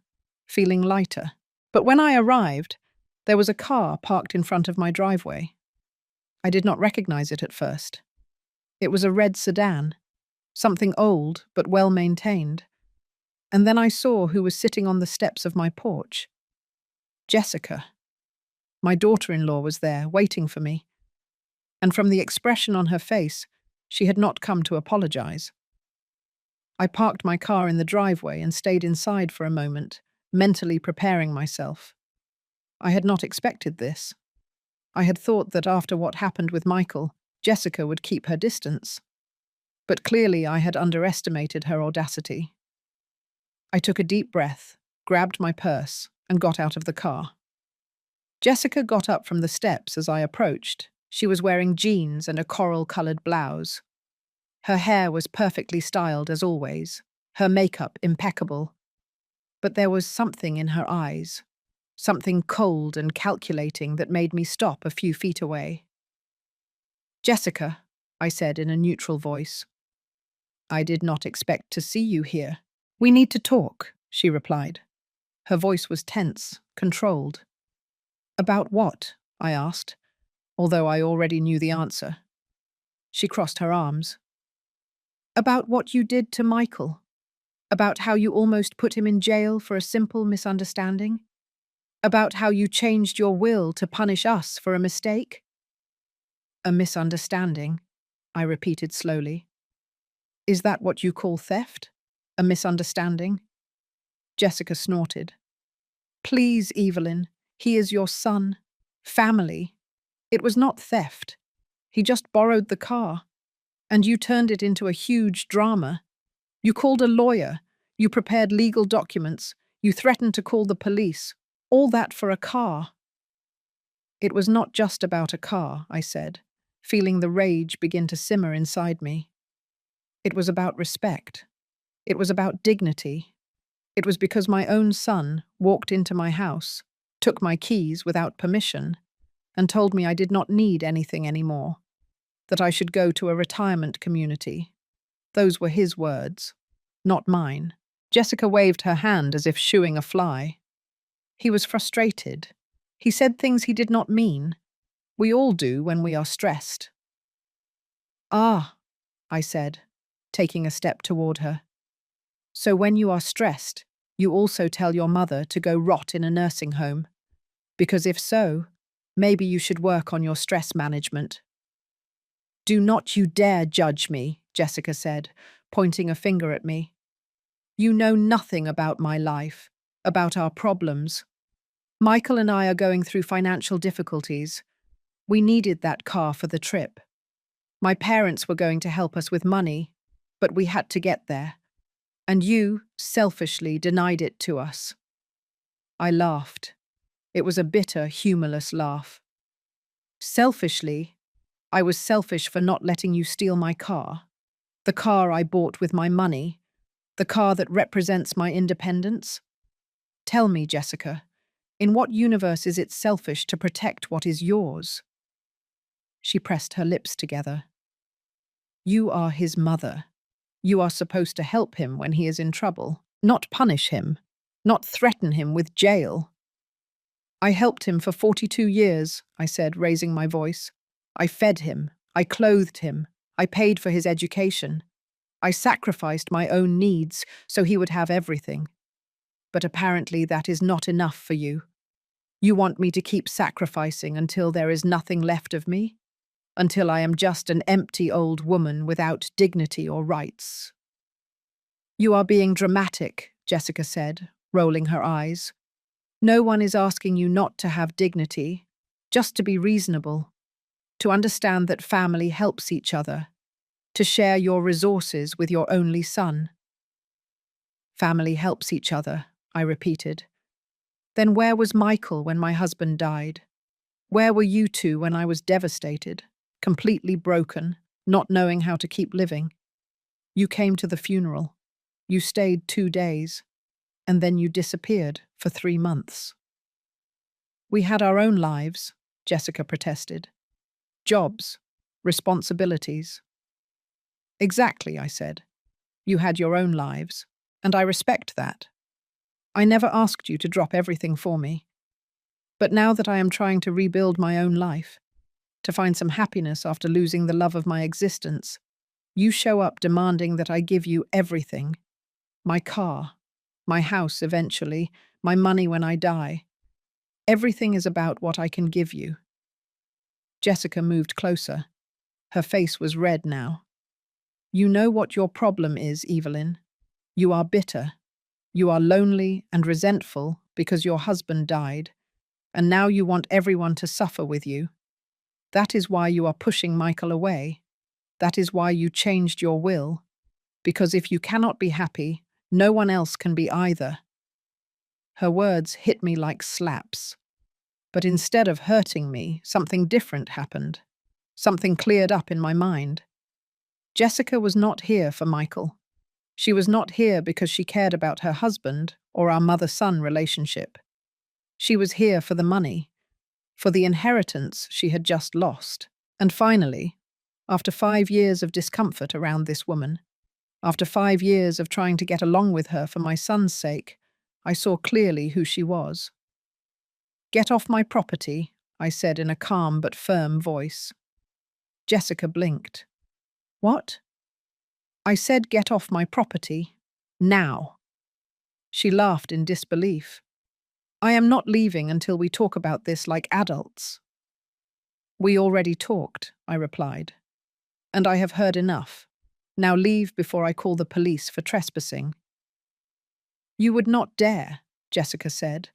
feeling lighter. But when I arrived, there was a car parked in front of my driveway. I did not recognize it at first. It was a red sedan, something old but well maintained. And then I saw who was sitting on the steps of my porch. Jessica. My daughter-in-law was there, waiting for me. And from the expression on her face, she had not come to apologize. I parked my car in the driveway and stayed inside for a moment, mentally preparing myself. I had not expected this. I had thought that after what happened with Michael, Jessica would keep her distance. But clearly I had underestimated her audacity. I took a deep breath, grabbed my purse, and got out of the car. Jessica got up from the steps as I approached. She was wearing jeans and a coral-colored blouse. Her hair was perfectly styled as always, her makeup impeccable. But there was something in her eyes, something cold and calculating that made me stop a few feet away. "Jessica," I said in a neutral voice. "I did not expect to see you here. We need to talk," she replied. Her voice was tense, controlled. "About what?" I asked, although I already knew the answer. She crossed her arms. "About what you did to Michael. About how you almost put him in jail for a simple misunderstanding. About how you changed your will to punish us for a mistake." "A misunderstanding," I repeated slowly. "Is that what you call theft? A misunderstanding?" Jessica snorted. "Please, Evelyn, he is your son. Family. It was not theft. He just borrowed the car. And you turned it into a huge drama. You called a lawyer. You prepared legal documents. You threatened to call the police. All that for a car." "It was not just about a car," I said, feeling the rage begin to simmer inside me. "It was about respect. It was about dignity. It was because my own son walked into my house, took my keys without permission, and told me I did not need anything anymore, that I should go to a retirement community. Those were his words, not mine." Jessica waved her hand as if shooing a fly. "He was frustrated. He said things he did not mean. We all do when we are stressed." "Ah," I said, taking a step toward her. "So when you are stressed, you also tell your mother to go rot in a nursing home. Because if so, maybe you should work on your stress management." "Do not you dare judge me," Jessica said, pointing a finger at me. "You know nothing about my life, about our problems. Michael and I are going through financial difficulties. We needed that car for the trip. My parents were going to help us with money, but we had to get there. And you, selfishly, denied it to us." I laughed. It was a bitter, humorless laugh. "Selfishly? I was selfish for not letting you steal my car. The car I bought with my money. The car that represents my independence? Tell me, Jessica, in what universe is it selfish to protect what is yours? She pressed her lips together. You are his mother. You are supposed to help him when he is in trouble, not punish him, not threaten him with jail. I helped him for 42 years, I said, raising my voice. I fed him. I clothed him. I paid for his education. I sacrificed my own needs so he would have everything. But apparently that is not enough for you. You want me to keep sacrificing until there is nothing left of me? Until I am just an empty old woman without dignity or rights. You are being dramatic, Jessica said, rolling her eyes. No one is asking you not to have dignity, just to be reasonable, to understand that family helps each other, to share your resources with your only son. Family helps each other, I repeated. Then where was Michael when my husband died? Where were you two when I was devastated, completely broken, not knowing how to keep living? You came to the funeral. You stayed 2 days, and then you disappeared for 3 months. We had our own lives, Jessica protested. Jobs, responsibilities. Exactly, I said. You had your own lives, and I respect that. I never asked you to drop everything for me. But now that I am trying to rebuild my own life, to find some happiness after losing the love of my existence, you show up demanding that I give you everything. My car, my house eventually, my money when I die. Everything is about what I can give you. Jessica moved closer. Her face was red now. You know what your problem is, Evelyn. You are bitter. You are lonely and resentful because your husband died, and now you want everyone to suffer with you. That is why you are pushing Michael away. That is why you changed your will. Because if you cannot be happy, no one else can be either. Her words hit me like slaps. But instead of hurting me, something different happened. Something cleared up in my mind. Jessica was not here for Michael. She was not here because she cared about her husband or our mother-son relationship. She was here for the money, for the inheritance she had just lost. And finally, after 5 years of discomfort around this woman, after 5 years of trying to get along with her for my son's sake, I saw clearly who she was. Get off my property, I said in a calm but firm voice. Jessica blinked. What? I said get off my property. Now. She laughed in disbelief. I am not leaving until we talk about this like adults. We already talked, I replied. And I have heard enough. Now leave before I call the police for trespassing. You would not dare, Jessica said,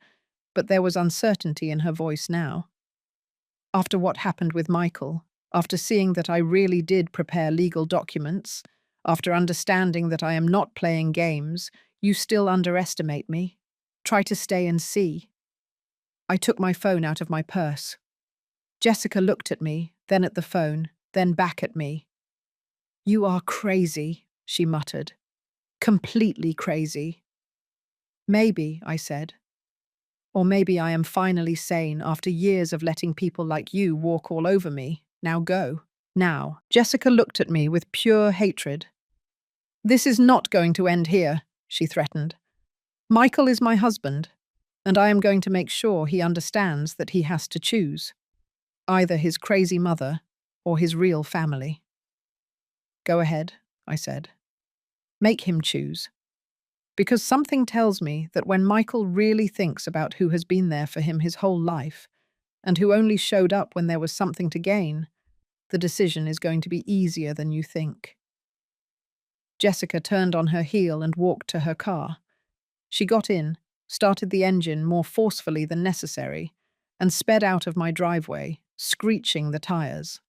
but there was uncertainty in her voice now. After what happened with Michael, after seeing that I really did prepare legal documents, after understanding that I am not playing games, you still underestimate me. Try to stay and see. I took my phone out of my purse. Jessica looked at me, then at the phone, then back at me. You are crazy, she muttered. Completely crazy. Maybe, I said. Or maybe I am finally sane after years of letting people like you walk all over me. Now go. Now. Jessica looked at me with pure hatred. This is not going to end here, she threatened. Michael is my husband, and I am going to make sure he understands that he has to choose. Either his crazy mother or his real family. Go ahead, I said. Make him choose. Because something tells me that when Michael really thinks about who has been there for him his whole life, and who only showed up when there was something to gain, the decision is going to be easier than you think. Jessica turned on her heel and walked to her car. She got in, started the engine more forcefully than necessary, and sped out of my driveway, screeching the tires.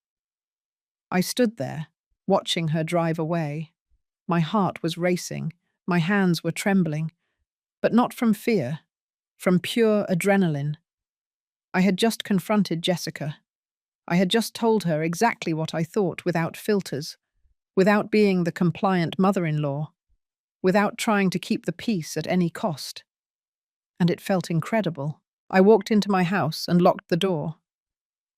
I stood there, watching her drive away. My heart was racing, my hands were trembling, but not from fear, from pure adrenaline. I had just confronted Jessica. I had just told her exactly what I thought without filters, without being the compliant mother-in-law. without trying to keep the peace at any cost. And it felt incredible. I walked into my house and locked the door.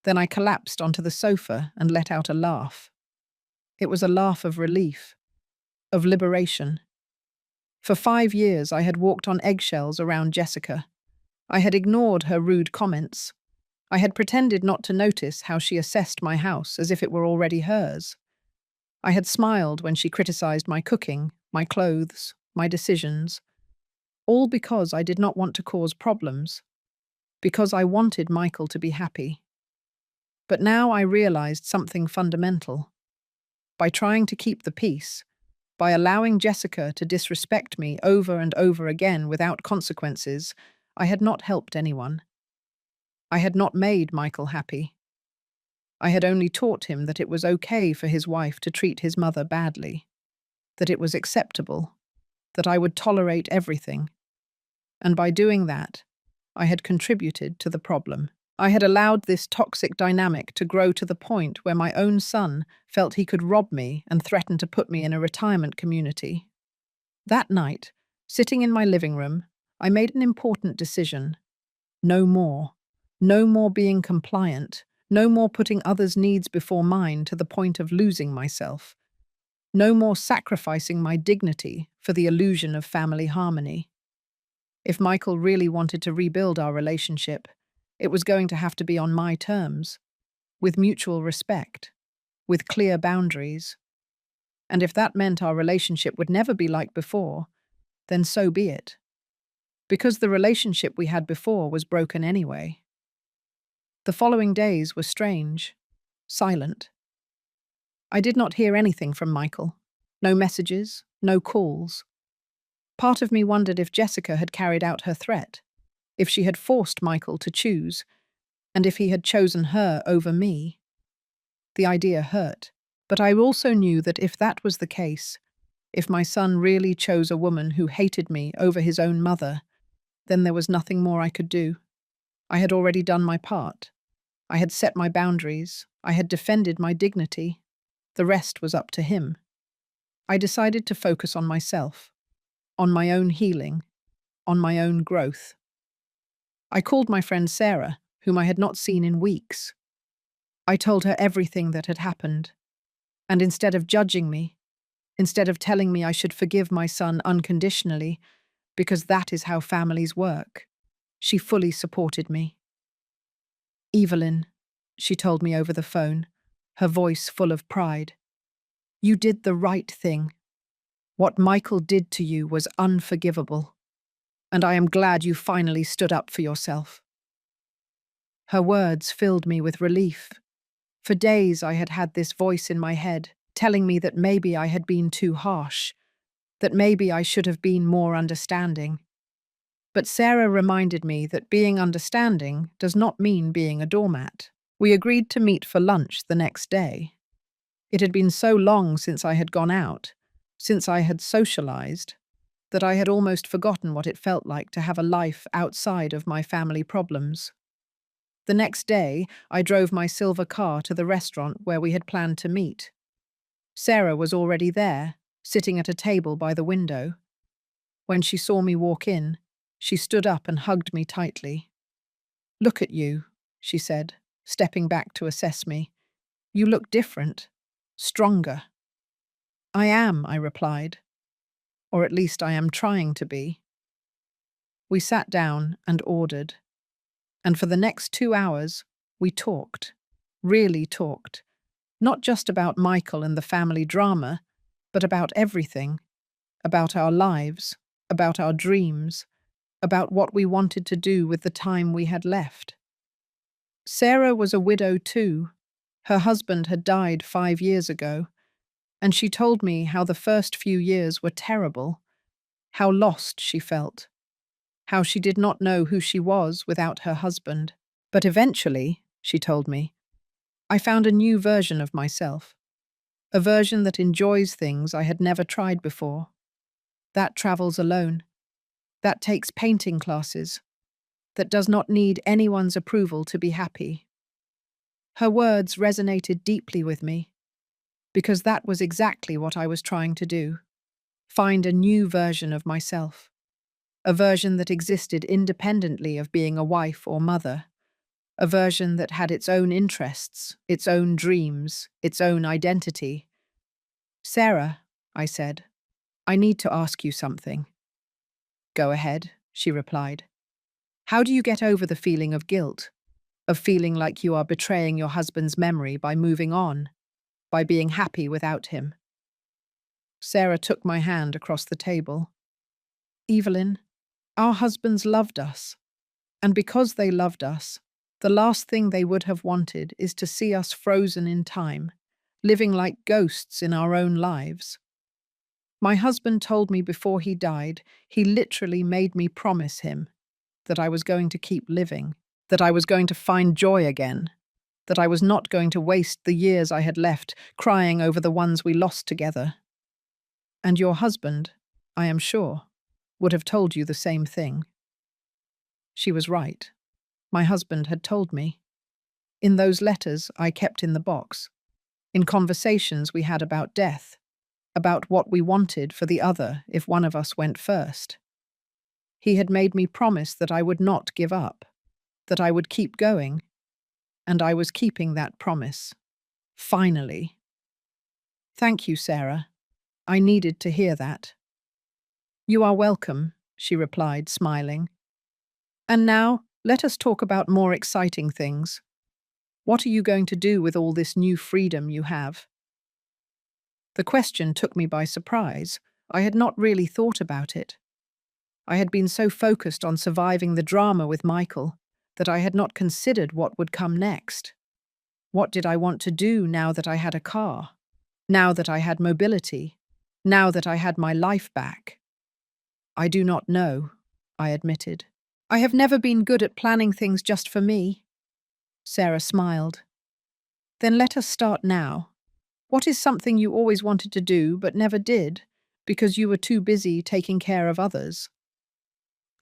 Then I collapsed onto the sofa and let out a laugh. It was a laugh of relief, of liberation. For 5 years I had walked on eggshells around Jessica. I had ignored her rude comments. I had pretended not to notice how she assessed my house as if it were already hers. I had smiled when she criticized my cooking, my clothes, my decisions, all because I did not want to cause problems, because I wanted Michael to be happy. But now I realized something fundamental. By trying to keep the peace, by allowing Jessica to disrespect me over and over again without consequences, I had not helped anyone. I had not made Michael happy. I had only taught him that it was okay for his wife to treat his mother badly, that it was acceptable, that I would tolerate everything. And by doing that, I had contributed to the problem. I had allowed this toxic dynamic to grow to the point where my own son felt he could rob me and threaten to put me in a retirement community. That night, sitting in my living room, I made an important decision. No more. No more being compliant. No more putting others' needs before mine to the point of losing myself. No more sacrificing my dignity for the illusion of family harmony. If Michael really wanted to rebuild our relationship, it was going to have to be on my terms, with mutual respect, with clear boundaries. And if that meant our relationship would never be like before, then so be it. Because the relationship we had before was broken anyway. The following days were strange, silent. I did not hear anything from Michael. No messages, no calls. Part of me wondered if Jessica had carried out her threat, if she had forced Michael to choose, and if he had chosen her over me. The idea hurt, but I also knew that if that was the case, if my son really chose a woman who hated me over his own mother, then there was nothing more I could do. I had already done my part. I had set my boundaries. I had defended my dignity. The rest was up to him. I decided to focus on myself, on my own healing, on my own growth. I called my friend Sarah, whom I had not seen in weeks. I told her everything that had happened, and instead of judging me, instead of telling me I should forgive my son unconditionally, because that is how families work, she fully supported me. "Evelyn," she told me over the phone, her voice full of pride, "you did the right thing. What Michael did to you was unforgivable, and I am glad you finally stood up for yourself." Her words filled me with relief. For days I had had this voice in my head, telling me that maybe I had been too harsh, that maybe I should have been more understanding. But Sarah reminded me that being understanding does not mean being a doormat. We agreed to meet for lunch the next day. It had been so long since I had gone out, since I had socialized, that I had almost forgotten what it felt like to have a life outside of my family problems. The next day, I drove my silver car to the restaurant where we had planned to meet. Sarah was already there, sitting at a table by the window. When she saw me walk in, she stood up and hugged me tightly. "Look at you," she said, stepping back to assess me. "You look different, stronger." "I am," I replied. "Or at least I am trying to be." We sat down and ordered. And for the next 2 hours, we talked, really talked. Not just about Michael and the family drama, but about everything. About our lives, about our dreams, about what we wanted to do with the time we had left. Sarah was a widow too. Her husband had died 5 years ago, and she told me how the first few years were terrible, how lost she felt, how she did not know who she was without her husband. But eventually, she told me, I found a new version of myself, a version that enjoys things I had never tried before, that travels alone, that takes painting classes, that does not need anyone's approval to be happy. Her words resonated deeply with me, because that was exactly what I was trying to do. find a new version of myself, a version that existed independently of being a wife or mother, a version that had its own interests, its own dreams, its own identity. Sarah, I said, I need to ask you something. Go ahead, she replied. How do you get over the feeling of guilt, of feeling like you are betraying your husband's memory by moving on, by being happy without him? Sarah took my hand across the table. Evelyn, our husbands loved us, and because they loved us, the last thing they would have wanted is to see us frozen in time, living like ghosts in our own lives. My husband told me before he died, he literally made me promise him that I was going to keep living, that I was going to find joy again, that I was not going to waste the years I had left crying over the ones we lost together. And your husband, I am sure, would have told you the same thing. She was right. My husband had told me. In those letters I kept in the box, in conversations we had about death, about what we wanted for the other if one of us went first. He had made me promise that I would not give up, that I would keep going, and I was keeping that promise. Finally. Thank you, Sarah. I needed to hear that. You are welcome, she replied, smiling. And now, let us talk about more exciting things. What are you going to do with all this new freedom you have? The question took me by surprise. I had not really thought about it. I had been so focused on surviving the drama with Michael that I had not considered what would come next. What did I want to do now that I had a car? Now that I had mobility? Now that I had my life back? I do not know, I admitted. I have never been good at planning things just for me. Sarah smiled. Then let us start now. What is something you always wanted to do but never did because you were too busy taking care of others?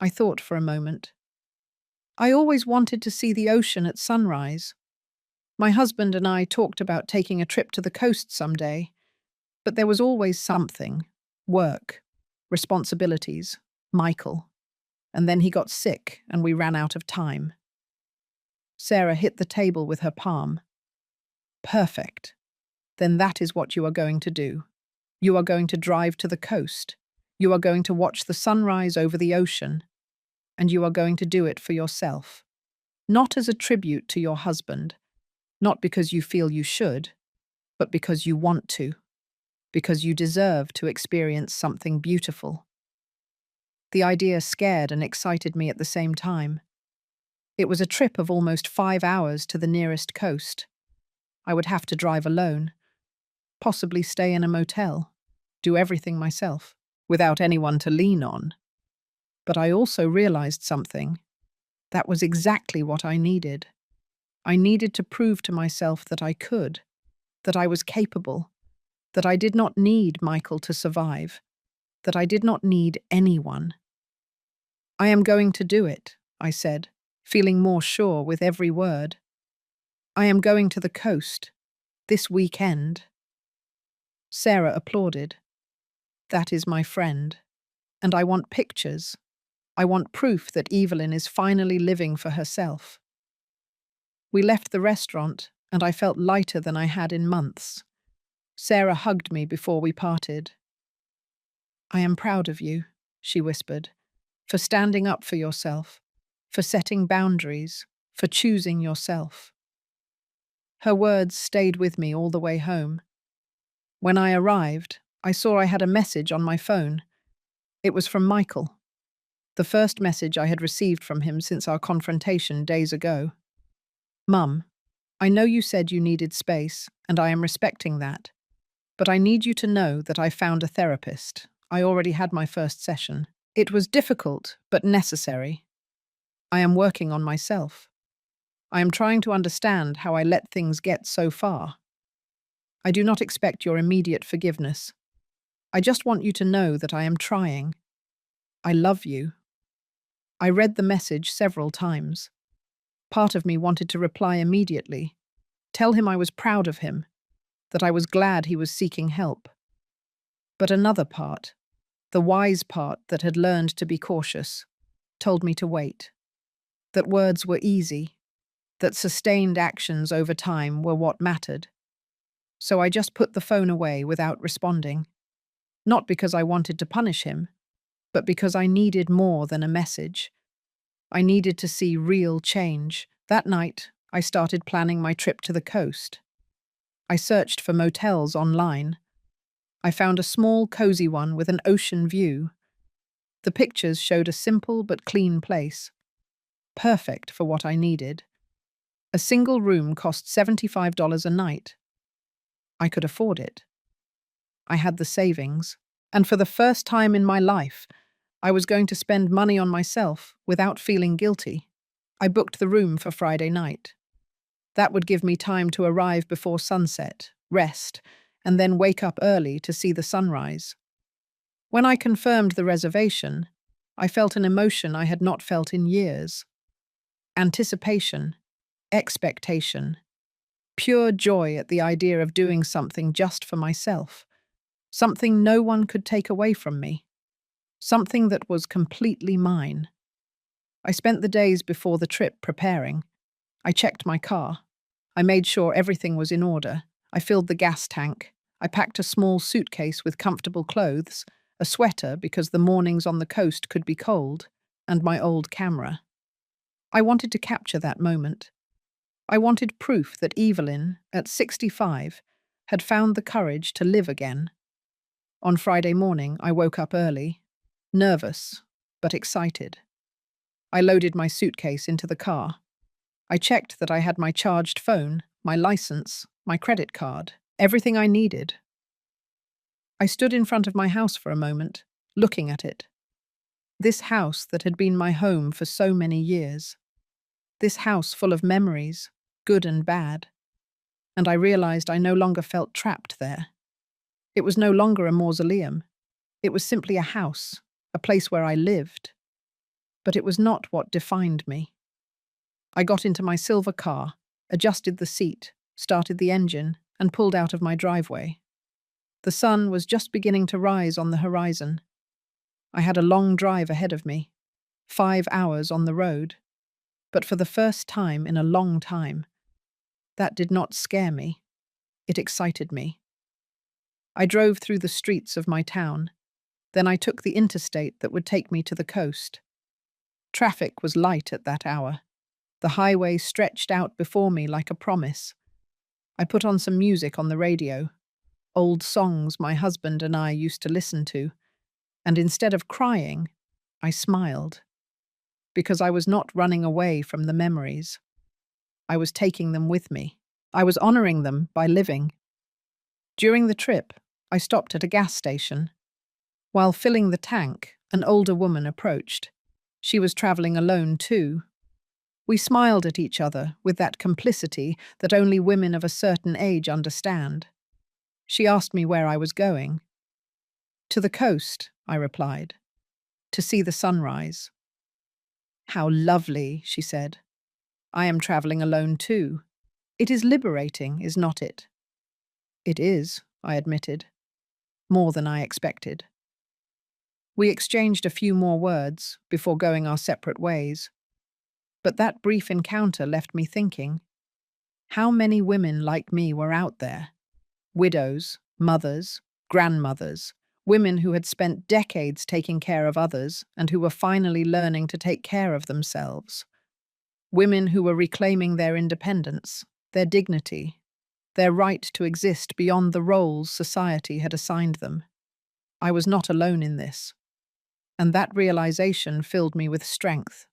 I thought for a moment. I always wanted to see the ocean at sunrise. My husband and I talked about taking a trip to the coast someday, but there was always something. Work, responsibilities, Michael. And then he got sick and we ran out of time. Sarah hit the table with her palm. Perfect. Then that is what you are going to do. You are going to drive to the coast. You are going to watch the sunrise over the ocean. And you are going to do it for yourself. Not as a tribute to your husband. Not because you feel you should, but because you want to. Because you deserve to experience something beautiful. The idea scared and excited me at the same time. It was a trip of almost 5 hours to the nearest coast. I would have to drive alone, possibly stay in a motel, do everything myself, without anyone to lean on. But I also realized something. That was exactly what I needed. I needed to prove to myself that I could, that I was capable, that I did not need Michael to survive, that I did not need anyone. I am going to do it, I said, feeling more sure with every word. I am going to the coast, this weekend. Sarah applauded. That is my friend. And I want pictures. I want proof that Evelyn is finally living for herself. We left the restaurant, and I felt lighter than I had in months. Sarah hugged me before we parted. I am proud of you, she whispered, for standing up for yourself, for setting boundaries, for choosing yourself. Her words stayed with me all the way home. When I arrived, I saw I had a message on my phone. It was from Michael, the first message I had received from him since our confrontation days ago. Mum, I know you said you needed space, and I am respecting that. But I need you to know that I found a therapist. I already had my first session. It was difficult, but necessary. I am working on myself. I am trying to understand how I let things get so far. I do not expect your immediate forgiveness. I just want you to know that I am trying. I love you. I read the message several times. Part of me wanted to reply immediately, tell him I was proud of him, that I was glad he was seeking help. But another part, The wise part that had learned to be cautious told me to wait, that words were easy, that sustained actions over time were what mattered. So I just put the phone away without responding, not because I wanted to punish him, but because I needed more than a message. I needed to see real change. That night, I started planning my trip to the coast. I searched for motels online. I found a small, cozy one with an ocean view. The pictures showed a simple but clean place, perfect for what I needed. A single room cost $75 a night. I could afford it. I had the savings, and for the first time in my life, I was going to spend money on myself without feeling guilty. I booked the room for Friday night. That would give me time to arrive before sunset, rest, and then wake up early to see the sunrise. When I confirmed the reservation, I felt an emotion I had not felt in years. Anticipation, expectation, pure joy at the idea of doing something just for myself, something no one could take away from me, something that was completely mine. I spent the days before the trip preparing. I checked my car. I made sure everything was in order. I filled the gas tank. I packed a small suitcase with comfortable clothes, a sweater because the mornings on the coast could be cold, and my old camera. I wanted to capture that moment. I wanted proof that Evelyn, at 65, had found the courage to live again. On Friday morning, I woke up early, nervous, but excited. I loaded my suitcase into the car. I checked that I had my charged phone, my license, my credit card, everything I needed. I stood in front of my house for a moment, looking at it. This house that had been my home for so many years. This house full of memories, good and bad. And I realized I no longer felt trapped there. It was no longer a mausoleum. It was simply a house, a place where I lived. But it was not what defined me. I got into my silver car, adjusted the seat, started the engine, and pulled out of my driveway. The sun was just beginning to rise on the horizon. I had a long drive ahead of me, 5 hours on the road. But for the first time in a long time, that did not scare me. It excited me. I drove through the streets of my town. Then I took the interstate that would take me to the coast. Traffic was light at that hour. The highway stretched out before me like a promise. I put on some music on the radio, old songs my husband and I used to listen to, and instead of crying, I smiled. Because I was not running away from the memories. I was taking them with me. I was honoring them by living. During the trip, I stopped at a gas station. While filling the tank, an older woman approached. She was traveling alone too. We smiled at each other with that complicity that only women of a certain age understand. She asked me where I was going. To the coast, I replied, to see the sunrise. How lovely, she said. I am traveling alone too. It is liberating, is not it? It is, I admitted. More than I expected. We exchanged a few more words before going our separate ways. But that brief encounter left me thinking, how many women like me were out there? Widows, mothers, grandmothers, women who had spent decades taking care of others and who were finally learning to take care of themselves. Women who were reclaiming their independence, their dignity, their right to exist beyond the roles society had assigned them. I was not alone in this, and that realization filled me with strength.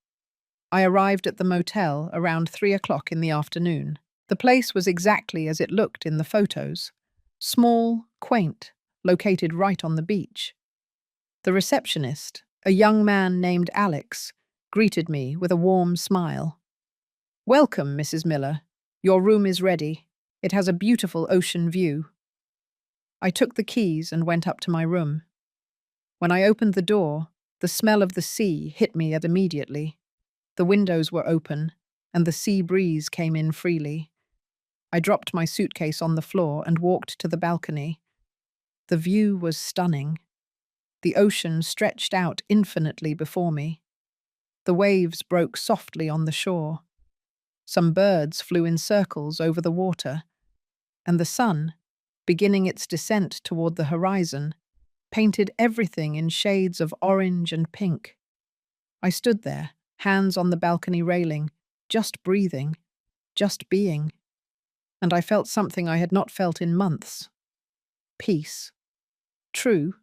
I arrived at the motel around 3 o'clock in the afternoon. The place was exactly as it looked in the photos. Small, quaint, located right on the beach. The receptionist, a young man named Alex, greeted me with a warm smile. "Welcome, Mrs. Miller. Your room is ready. It has a beautiful ocean view." I took the keys and went up to my room. When I opened the door, the smell of the sea hit me immediately. The windows were open, and the sea breeze came in freely. I dropped my suitcase on the floor and walked to the balcony. The view was stunning. The ocean stretched out infinitely before me. The waves broke softly on the shore. Some birds flew in circles over the water, and the sun, beginning its descent toward the horizon, painted everything in shades of orange and pink. I stood there, hands on the balcony railing, just breathing, just being, and I felt something I had not felt in months. Peace. True,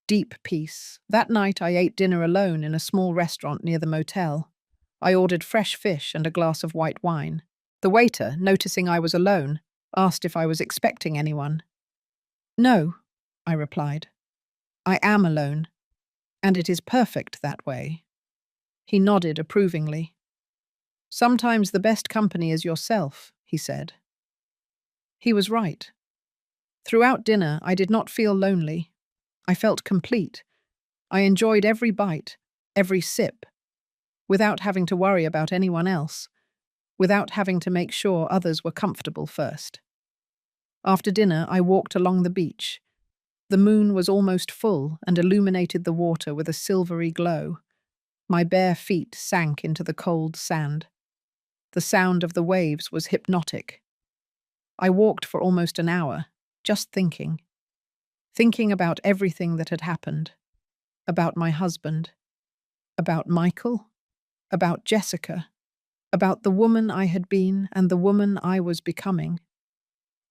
deep peace. That night I ate dinner alone in a small restaurant near the motel. I ordered fresh fish and a glass of white wine. The waiter, noticing I was alone, asked if I was expecting anyone. No, I replied. I am alone, and it is perfect that way. He nodded approvingly. Sometimes the best company is yourself, he said. He was right. Throughout dinner, I did not feel lonely. I felt complete. I enjoyed every bite, every sip, without having to worry about anyone else, without having to make sure others were comfortable first. After dinner, I walked along the beach. The moon was almost full and illuminated the water with a silvery glow. My bare feet sank into the cold sand. The sound of the waves was hypnotic. I walked for almost an hour, just thinking about everything that had happened, about my husband, about Michael, about Jessica, about the woman I had been and the woman I was becoming.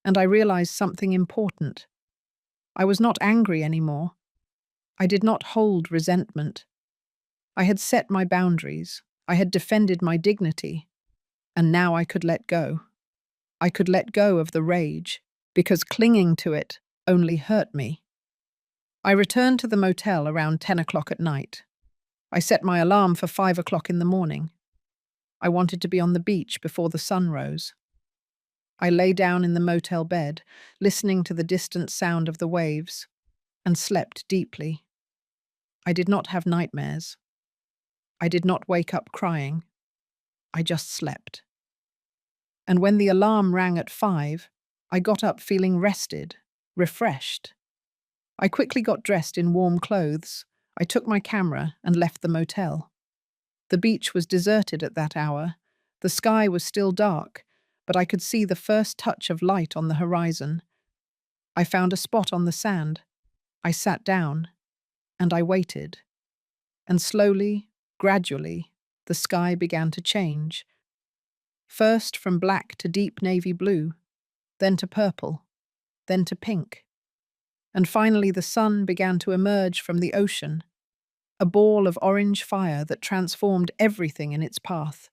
And I realized something important. I was not angry anymore. I did not hold resentment. I had set my boundaries. I had defended my dignity. And now I could let go. I could let go of the rage, because clinging to it only hurt me. I returned to the motel around 10 o'clock at night. I set my alarm for 5 o'clock in the morning. I wanted to be on the beach before the sun rose. I lay down in the motel bed, listening to the distant sound of the waves, and slept deeply. I did not have nightmares. I did not wake up crying. I just slept. And when the alarm rang at 5, I got up feeling rested, refreshed. I quickly got dressed in warm clothes. I took my camera and left the motel. The beach was deserted at that hour. The sky was still dark, but I could see the first touch of light on the horizon. I found a spot on the sand. I sat down, and I waited. And slowly, gradually, the sky began to change. First from black to deep navy blue, then to purple, then to pink. And finally the sun began to emerge from the ocean, a ball of orange fire that transformed everything in its path.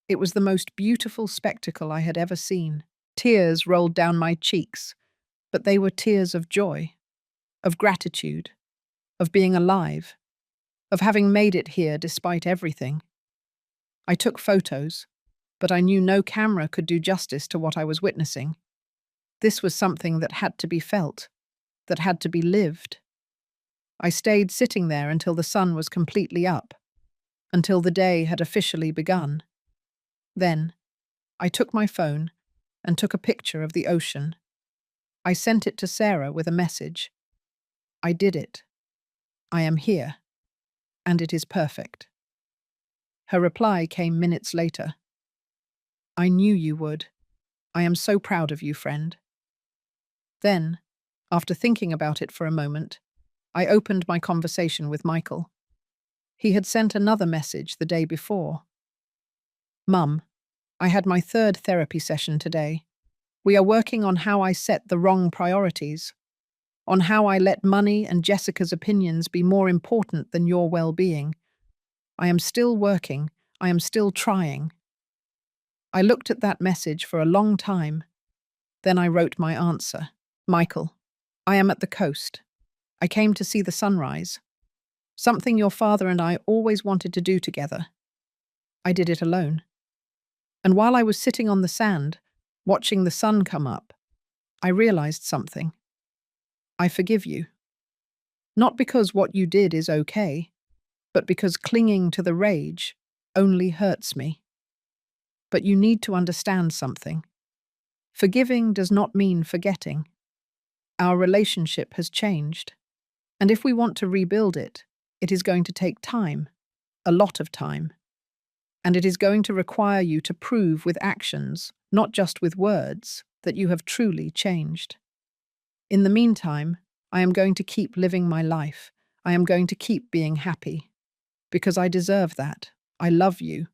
It was the most beautiful spectacle I had ever seen. Tears rolled down my cheeks, but they were tears of joy, of gratitude, of being alive, of having made it here despite everything. I took photos, but I knew no camera could do justice to what I was witnessing. This was something that had to be felt, that had to be lived. I stayed sitting there until the sun was completely up, until the day had officially begun. Then, I took my phone and took a picture of the ocean. I sent it to Sarah with a message. I did it. I am here. And it is perfect. Her reply came minutes later. I knew you would. I am so proud of you, friend. Then, after thinking about it for a moment, I opened my conversation with Michael. He had sent another message the day before. Mum, I had my 3rd therapy session today. We are working on how I set the wrong priorities, on how I let money and Jessica's opinions be more important than your well-being. I am still working. I am still trying. I looked at that message for a long time. Then I wrote my answer. Michael, I am at the coast. I came to see the sunrise. Something your father and I always wanted to do together. I did it alone. And while I was sitting on the sand, watching the sun come up, I realized something. I forgive you. Not because what you did is okay, but because clinging to the rage only hurts me. But you need to understand something. Forgiving does not mean forgetting. Our relationship has changed, And if we want to rebuild it, it is going to take time, a lot of time. And it is going to require you to prove with actions, not just with words, that you have truly changed. In the meantime, I am going to keep living my life. I am going to keep being happy. Because I deserve that. I love you.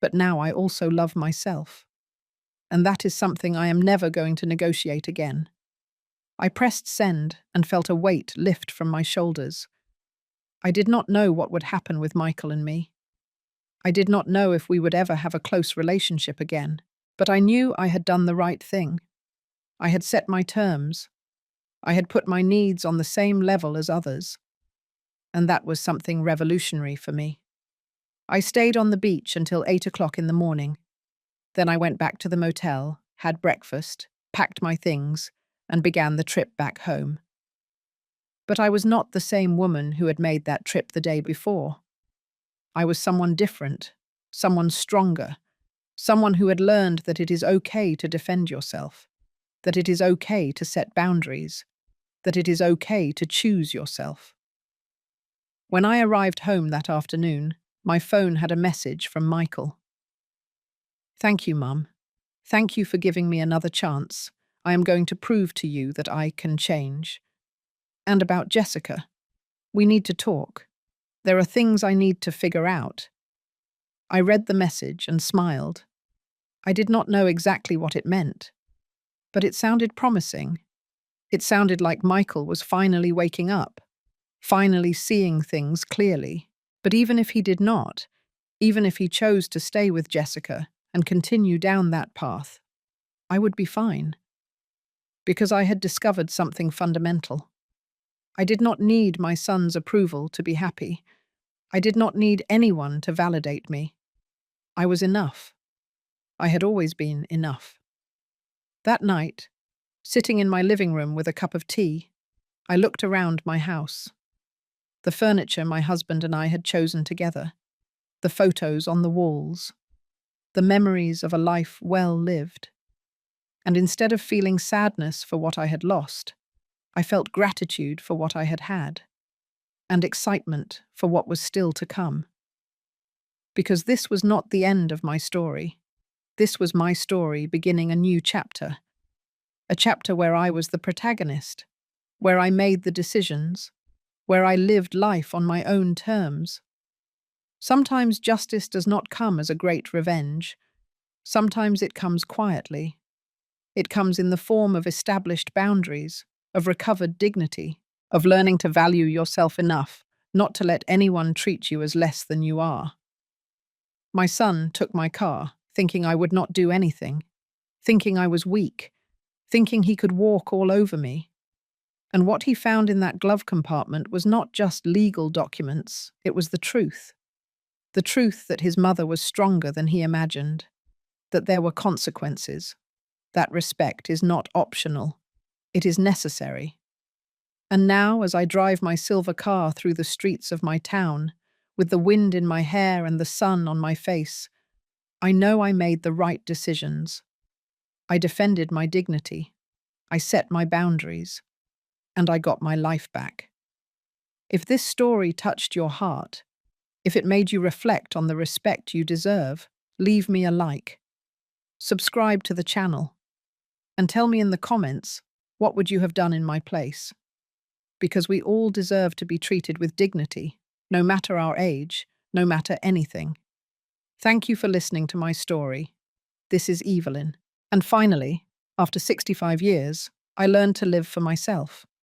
But now I also love myself. And that is something I am never going to negotiate again. I pressed send and felt a weight lift from my shoulders. I did not know what would happen with Michael and me. I did not know if we would ever have a close relationship again, but I knew I had done the right thing. I had set my terms. I had put my needs on the same level as others. And that was something revolutionary for me. I stayed on the beach until 8 o'clock in the morning. Then I went back to the motel, had breakfast, packed my things, and began the trip back home. But I was not the same woman who had made that trip the day before. I was someone different, someone stronger, someone who had learned that it is okay to defend yourself, that it is okay to set boundaries, that it is okay to choose yourself. When I arrived home that afternoon, my phone had a message from Michael. "Thank you, Mum. Thank you for giving me another chance. I am going to prove to you that I can change. And about Jessica. We need to talk. There are things I need to figure out." I read the message and smiled. I did not know exactly what it meant, but it sounded promising. It sounded like Michael was finally waking up, finally seeing things clearly. But even if he did not, even if he chose to stay with Jessica and continue down that path, I would be fine. Because I had discovered something fundamental. I did not need my son's approval to be happy. I did not need anyone to validate me. I was enough. I had always been enough. That night, sitting in my living room with a cup of tea, I looked around my house. The furniture my husband and I had chosen together, the photos on the walls, the memories of a life well lived. And instead of feeling sadness for what I had lost, I felt gratitude for what I had had, and excitement for what was still to come. Because this was not the end of my story. This was my story beginning a new chapter. A chapter where I was the protagonist, where I made the decisions, where I lived life on my own terms. Sometimes justice does not come as a great revenge. Sometimes it comes quietly. It comes in the form of established boundaries, of recovered dignity, of learning to value yourself enough not to let anyone treat you as less than you are. My son took my car, thinking I would not do anything, thinking I was weak, thinking he could walk all over me. And what he found in that glove compartment was not just legal documents, it was the truth. The truth that his mother was stronger than he imagined, that there were consequences, that respect is not optional, it is necessary. And now, as I drive my silver car through the streets of my town, with the wind in my hair and the sun on my face, I know I made the right decisions. I defended my dignity. I set my boundaries. And I got my life back. If this story touched your heart, if it made you reflect on the respect you deserve, leave me a like. Subscribe to the channel. And tell me in the comments, what would you have done in my place? Because we all deserve to be treated with dignity, no matter our age, no matter anything. Thank you for listening to my story. This is Evelyn. And finally, after 65 years, I learned to live for myself.